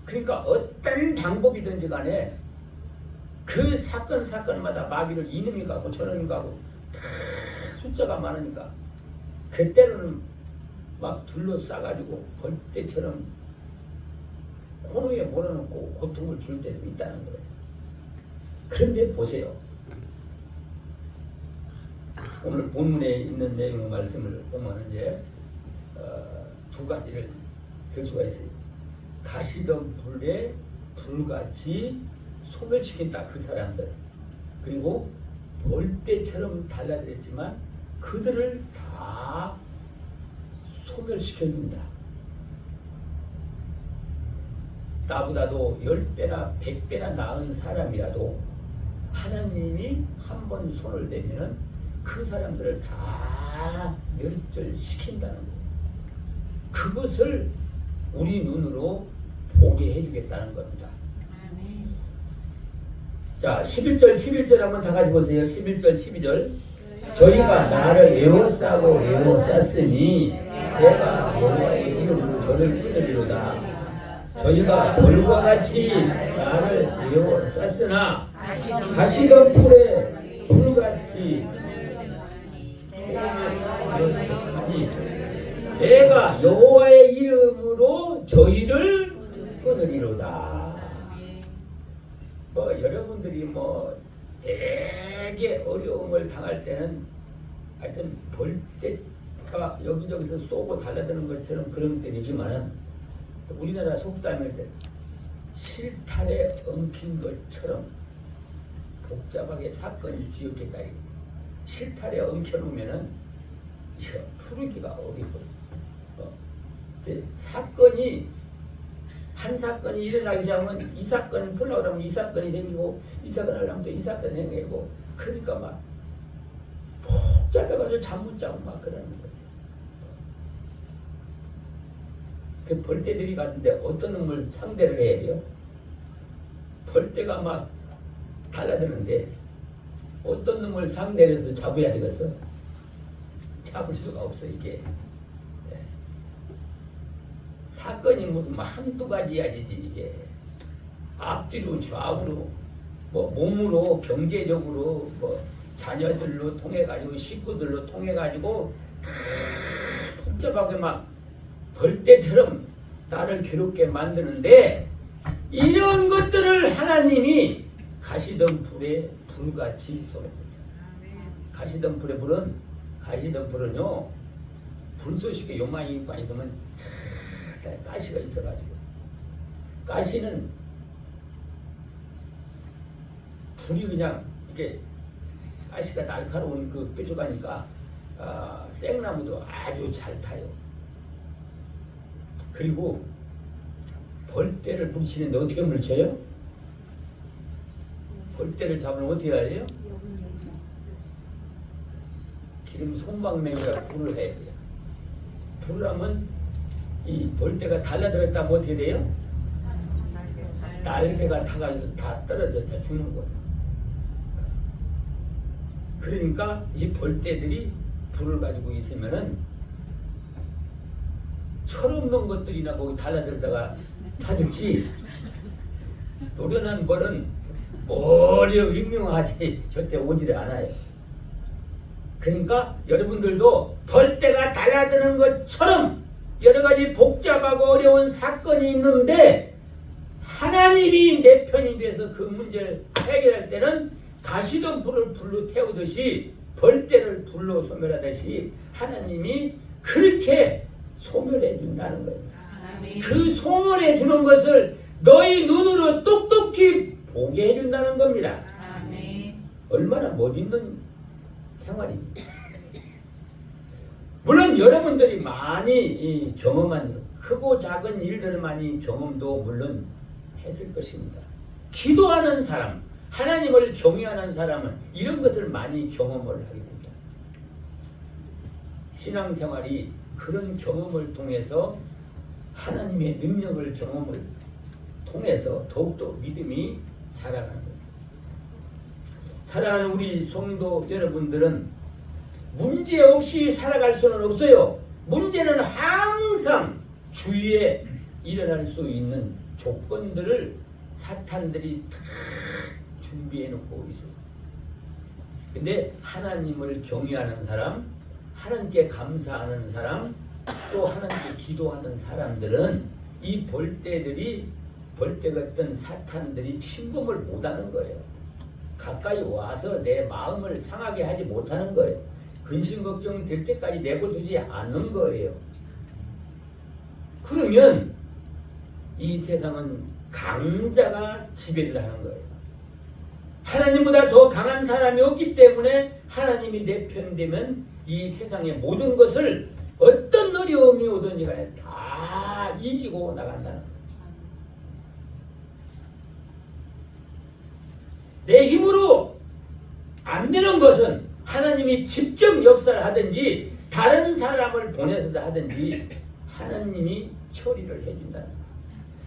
그러니까 어떤 방법이든지 간에 그 사건마다 마귀를 이놈이 가고 저놈이 가고 다 숫자가 많으니까 그때로는 막 둘러싸가지고 벌떼처럼 코너에 몰아놓고 고통을 줄 때도 있다는 거예요. 그런데 보세요. 오늘 본문에 있는 내용 말씀을 보면 이제 두 가지를 들 수가 있어요. 가시던 불에 불같이 소멸시킨다 그 사람들. 그리고 벌떼처럼 달라들었지만 그들을 다 소멸시켜준다. 나보다도 10배나 100배나 나은 사람이라도 하나님이 한 번 손을 대면은 그 사람들을 다 멸절시킨다는 거예요. 그것을 우리 눈으로 보게 해주겠다는 겁니다. 자, 11절 한번 다 같이 보세요. 11절 12절. 저희가 나를 에워싸고 에워쌌으니 내가 여호와의 이름으로 저를 끊으리로다. 저희가 벌과 같이 나를 에워쌌으나 가시던 불에 불같이 내가 여호와의 이름으로 저희를 끊으리로다. 여러분들이 되게 어려움을 당할 때는 하여튼 벌떼가 여기저기서 쏘고 달라드는 것처럼 그런 때이지만은 우리나라 속담일 때 실타래 엉킨 것처럼 복잡하게 사건이 뒤엉켰다. 실타래 엉켜놓으면은 이거 풀기가 어려워요. 사건이 한 사건이 일어나기 시작하면 이 사건을 풀려고 하면 이 사건이 생기고 이 사건을 하려면 또 이 사건이 생기고 그러니까 막 복잡해가지고 잠 못 자고 막 그러는 거지. 그 벌떼들이 갔는데 어떤 놈을 상대를 해야 돼요? 벌떼가 막 달라드는데 어떤 놈을 상대를 해서 잡아야 되겠어? 잡을 수가 없어 이게. 사건이 무슨 한두 가지야지 이게 앞뒤로 좌우로 몸으로 경제적으로 자녀들로 통해 가지고 식구들로 통해 가지고 복잡하게 막 벌떼처럼 나를 괴롭게 만드는데 이런 것들을 하나님이 가시던 불에 불같이 쏘냅니다. 가시던 불은요 불쏘시개 요만히 있으면 가시가 있어가지고 가시는 불이 그냥 이렇게 가시가 날카로운 그 뾰족하니까 생나무도 아주 잘 타요. 그리고 벌떼를 물치는데 어떻게 물쳐요? 벌떼를 잡으면 어떻게 해야 요 기름 손방맹이라 불을 해야 돼요. 불을 하면 이 벌떼가 달라들었다면 어떻게 돼요? 날개가 타가지고 다 떨어져 죽는 거예요. 그러니까 이 벌떼들이 불을 가지고 있으면은 철없는 것들이나 거기 달라들다가 다 죽지. 노련한 벌은 머리 유명하지 절대 오지를 않아요. 그러니까 여러분들도 벌떼가 달라드는 것처럼 여러 가지 복잡하고 어려운 사건이 있는데 하나님이 내 편이 돼서 그 문제를 해결할 때는 가시던 불을 불로 태우듯이 벌떼를 불로 소멸하듯이 하나님이 그렇게 소멸해 준다는 거예요. 그 소멸해 주는 것을 너희 눈으로 똑똑히 보게 해 준다는 겁니다. 얼마나 멋있는 생활입니다. 물론 여러분들이 많이 경험한 크고 작은 일들을 많이 경험도 물론 했을 것입니다. 기도하는 사람, 하나님을 경외하는 사람은 이런 것들을 많이 경험을 하게 됩니다. 신앙생활이 그런 경험을 통해서 하나님의 능력을 경험을 통해서 더욱더 믿음이 자라가는 겁니다. 사랑하는 우리 성도 여러분들은 문제 없이 살아갈 수는 없어요. 문제는 항상 주위에 일어날 수 있는 조건들을 사탄들이 다 준비해 놓고 있어요. 근데 하나님을 경외하는 사람, 하나님께 감사하는 사람, 또 하나님께 기도하는 사람들은 이 벌떼 같은 사탄들이 침범을 못하는 거예요. 가까이 와서 내 마음을 상하게 하지 못하는 거예요. 근심 걱정 될 때까지 내버려두지 않는 거예요. 그러면 이 세상은 강자가 지배를 하는 거예요. 하나님보다 더 강한 사람이 없기 때문에 하나님이 내 편 되면 이 세상의 모든 것을 어떤 어려움이 오든지 간에 다 이기고 나간다는 거예요. 내 힘으로 안 되는 것은 하나님이 직접 역사를 하든지 다른 사람을 보내서 하든지 하나님이 처리를 해준다는 거예요.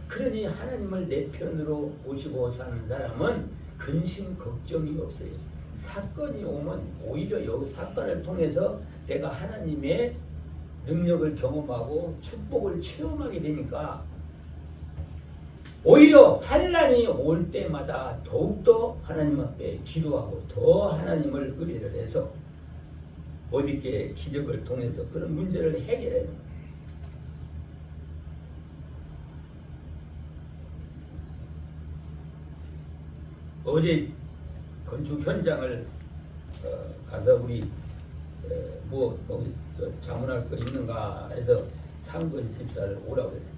그러니 하나님을 내 편으로 모시고 사는 사람은 근심 걱정이 없어요. 사건이 오면 오히려 여기 사건을 통해서 내가 하나님의 능력을 경험하고 축복을 체험하게 되니까 오히려 환난이 올 때마다 더욱더 하나님 앞에 기도하고 더 하나님을 의뢰를 해서 어디께 기적을 통해서 그런 문제를 해결해요. 어제 건축 현장을 가서 우리 자문할 거 있는가 해서 상근 집사를 오라고 했어요.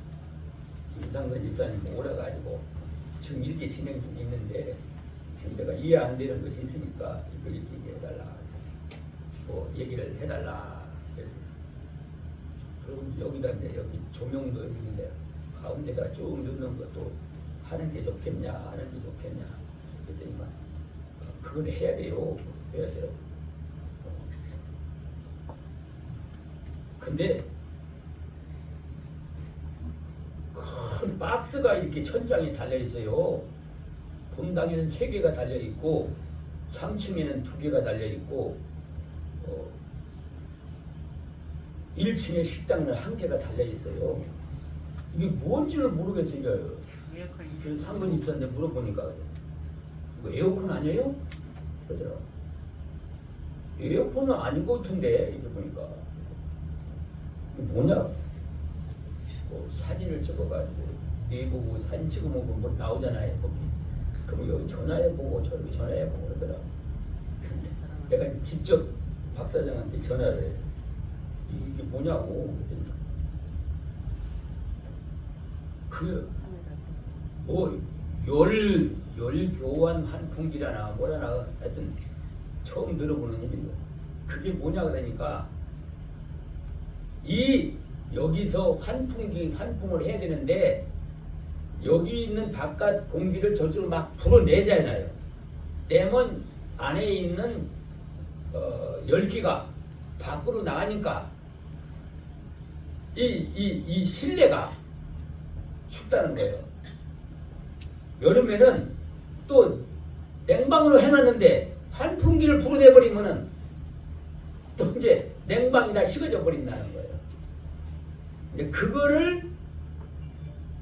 상근 집사님 오라가지고 지금 이렇게 진행 중에 있는데 지금 내가 이해 안 되는 것이 있으니까 이거 이렇게 해달라, 뭐 얘기를 해달라 그랬어요. 그리고 여기다 이제 여기 조명도 여기 있는데 가운데가 쭉 넣는 것도 하는 게 좋겠냐 하는 게 좋겠냐 그랬더니만 그걸 해야 돼요. 해야 돼요. 근데 큰 박스가 이렇게 천장에 달려 있어요. 본당에는 3개가 달려 있고 3층에는 2개가 달려 있고 1층에 식당은 1개가 달려 있어요. 이게 뭔지를 모르겠어요. 그래서 상근 입사한테 물어보니까 이거 에어컨 아니에요? 그러더라고. 에어컨은 아닌 것 같은데 이렇게 보니까 이게 뭐냐? 뭐 사진을 찍어가지고 내보고 사진 찍어보면 뭐 나오잖아요 거기. 그럼 여기 전화해보고 저기 전화해보고 그러더라고. 근데 내가 직접 박 사장한테 전화를 해. 이게 뭐냐고. 열 교환 환풍기라나 뭐라나 하여튼 처음 들어보는 일이에요. 그게 뭐냐 그러니까 여기서 환풍을 해야 되는데 여기 있는 바깥 공기를 저쪽으로 막 불어내잖아요. 내면 안에 있는 열기가 밖으로 나가니까 이 실내가 춥다는 거예요. 여름에는 또 냉방으로 해놨는데 환풍기를 불어내버리면은 또 이제 냉방이 다 식어져 버린다는 거예요. 이제 그거를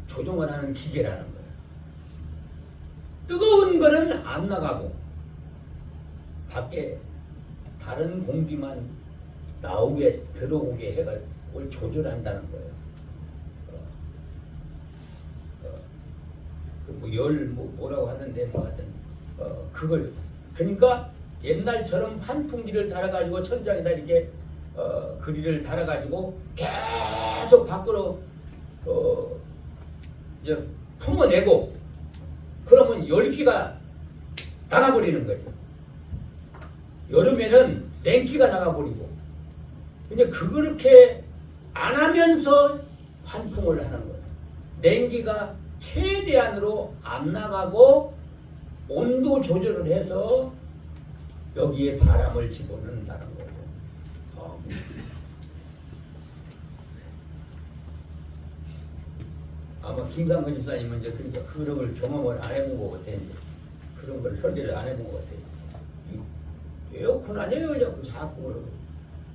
조종을 하는 기계라는 거예요. 뜨거운 거는 안 나가고 밖에 다른 공기만 나오게 들어오게 해가 그걸 조절한다는 거예요. 뭐라고 하는데 뭐 하든 그걸 그러니까 옛날처럼 환풍기를 달아가지고 천장에다 이렇게 그리를 달아가지고 계속 밖으로 이제 품어내고 그러면 열기가 나가버리는 거예요. 여름에는 냉기가 나가버리고 근데 그렇게 안 하면서 환풍을 하는 거예요. 냉기가 최대한으로 안 나가고 온도 조절을 해서 여기에 바람을 집어넣는다는 거예요. 아마 김상근 집사님은 이제 그러니까 그런 걸 경험을 안 해본 것 같아요. 그런 걸 설계를 안 해본 것 같아요. 에어컨 아니에요? 자꾸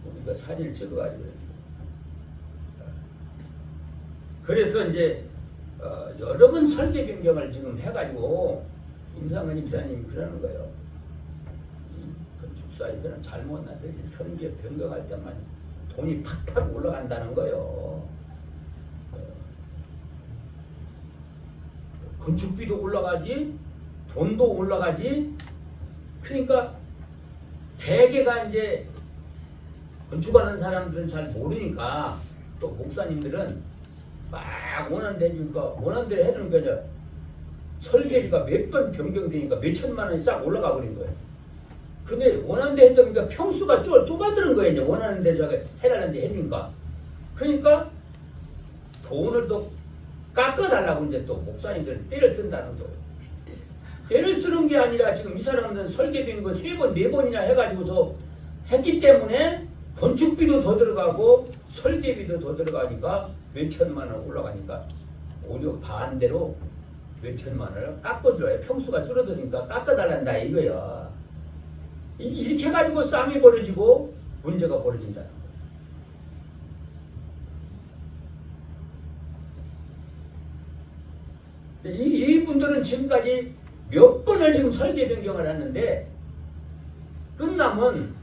우리가 사진을 찍어가지고. 그래서 이제 여러 번 설계 변경을 지금 해가지고 김상근 집사님이 그러는 거예요. 건축사에서는 잘못나들이 설계 변경할 때만 돈이 팍팍 올라간다는 거예요. 건축비도 올라가지, 돈도 올라가지, 그러니까 대개가 이제 건축하는 사람들은 잘 모르니까 또 목사님들은 막 원하는 데 해주니까 원하는 대로 해주는 게 아니라 설계비가 몇 번 변경되니까 몇 천만 원이 싹 올라가 버린 거예요. 근데 원하는 데 했더니까 평수가 좁아드는 거예요. 이제 원하는 대로 해달라는데 해주니까. 그러니까 돈을 또 깎아달라고 이제 또 목사님들은 떼를 쓴다는 거예요. 떼를 쓰는 게 아니라 지금 이 사람들은 설계비인 거 3번, 4번이나 해가지고서 했기 때문에 건축비도 더 들어가고 설계비도 더 들어가니까 몇 천만 원 올라가니까 오히려 반대로 몇 천만 원을 깎아줘요. 평수가 줄어드니까 깎아달란다 이거야. 이렇게 해가지고 싸움이 벌어지고 문제가 벌어진다는 거예요. 이분들은 지금까지 몇 번을 지금 설계 변경을 했는데 끝나면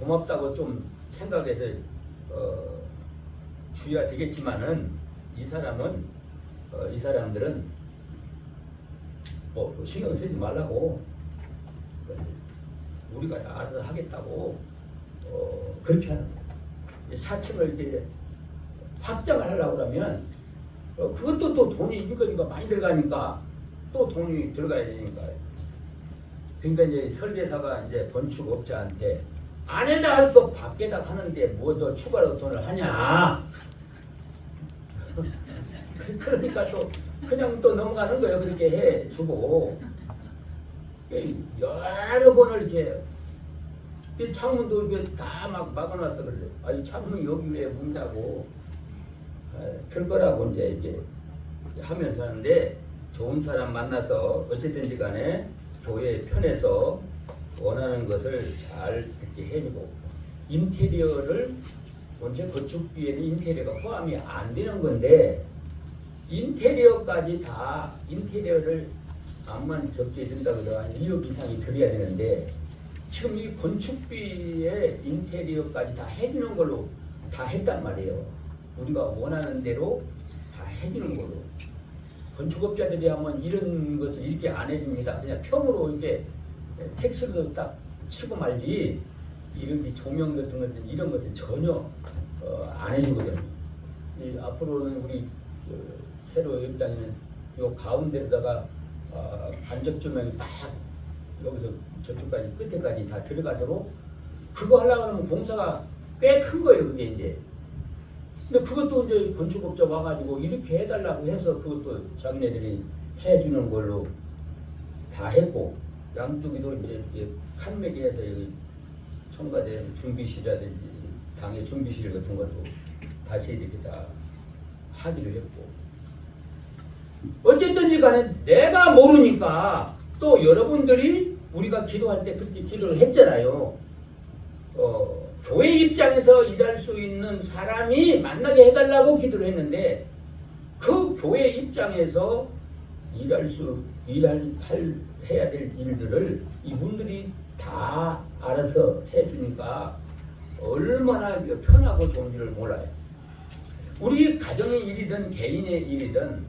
고맙다고 좀 생각해서 주의가 되겠지만은 이 사람들은 뭐 신경 쓰지 말라고 우리가 알아서 하겠다고 그렇게 하는 거예요. 4층을 이렇게 확장을 하려고 그러면 그것도 또 돈이 인건비가 많이 들어가니까 또 돈이 들어가야 되니까. 그러니까 이제 설계사가 이제 건축업자한테 안에다 할 거 밖에다 하는데 뭐 더 추가로 돈을 하냐. 그러니까 또 그냥 또 넘어가는 거예요. 그렇게 해주고 여러 번을 이렇게 창문도 이렇게 다 막 막아놨어. 그래. 이 창문 여기 왜 문다고 틀 거라고 이제 이게 하면서 하는데 좋은 사람 만나서 어쨌든지 간에 교회 편에서 원하는 것을 잘 이렇게 해주고 인테리어를 먼저 건축비에는 인테리어가 포함이 안 되는 건데 인테리어까지 다 인테리어를 암만 적게 든다고 해도 한 1억 이상이 들어야 되는데 지금 이 건축비에 인테리어까지 다 해주는 걸로 다 했단 말이에요. 우리가 원하는 대로 다 해주는 걸로. 건축업자들이 하면 이런 것을 이렇게 안 해줍니다. 그냥 평으로 이렇게 텍스트로 딱 치고 말지 이런 조명 같은 것들 이런 것들 전혀 안 해주거든요. 앞으로는 우리 새로 입장에는 요 가운데다가 간접 조명이 딱 여기서 저쪽까지 끝에까지 다 들어가도록 그거 하려고 하면 공사가 꽤 큰 거예요. 그게 이제. 근데 그것도 이제 건축업자 와가지고 이렇게 해달라고 해서 그것도 자기네들이 해주는 걸로 다 했고 양쪽에도 이제 칸막이 해서 여기 청가대 준비실이라든지 당의 준비실 같은 것도 다시 이렇게 다 하기로 했고 어쨌든지 간에 내가 모르니까 또 여러분들이 우리가 기도할 때 그렇게 기도를 했잖아요. 교회 입장에서 일할 수 있는 사람이 만나게 해달라고 기도를 했는데 그 교회 입장에서 해야 될 일들을 이분들이 다 알아서 해주니까 얼마나 편하고 좋은지를 몰라요. 우리 가정의 일이든 개인의 일이든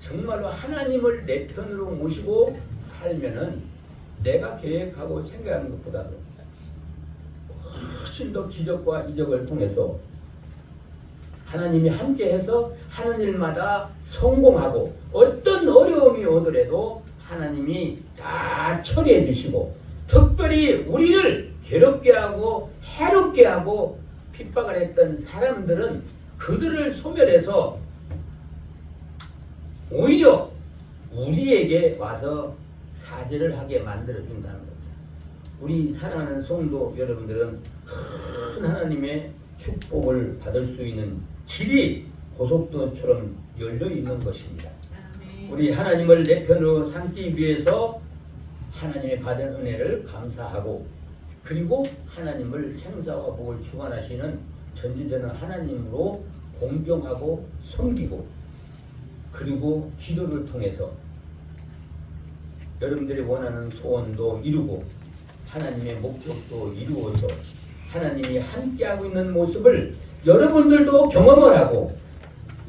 정말로 하나님을 내 편으로 모시고 살면은 내가 계획하고 생각하는 것보다도 훨씬 더 기적과 이적을 통해서 하나님이 함께해서 하는 일마다 성공하고 어떤 어려움이 오더라도 하나님이 다 처리해 주시고 특별히 우리를 괴롭게 하고 해롭게 하고 핍박을 했던 사람들은 그들을 소멸해서 오히려 우리에게 와서 사죄를 하게 만들어준다는 겁니다. 우리 사랑하는 성도 여러분들은 큰 하나님의 축복을 받을 수 있는 길이 고속도로처럼 열려 있는 것입니다. 우리 하나님을 내 편으로 삼기 위해서 하나님의 받은 은혜를 감사하고 그리고 하나님을 생사와 복을 주관하시는 전지전능 하나님으로 공경하고 섬기고 그리고 기도를 통해서 여러분들이 원하는 소원도 이루고 하나님의 목적도 이루어서 하나님이 함께하고 있는 모습을 여러분들도 경험을 하고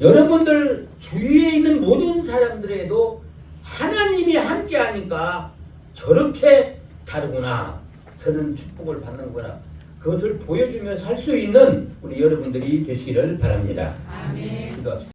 여러분들 주위에 있는 모든 사람들에도 하나님이 함께하니까 저렇게 다르구나. 저는 축복을 받는구나. 그것을 보여주며 살 수 있는 우리 여러분들이 되시기를 바랍니다. 아멘. 기도합시다.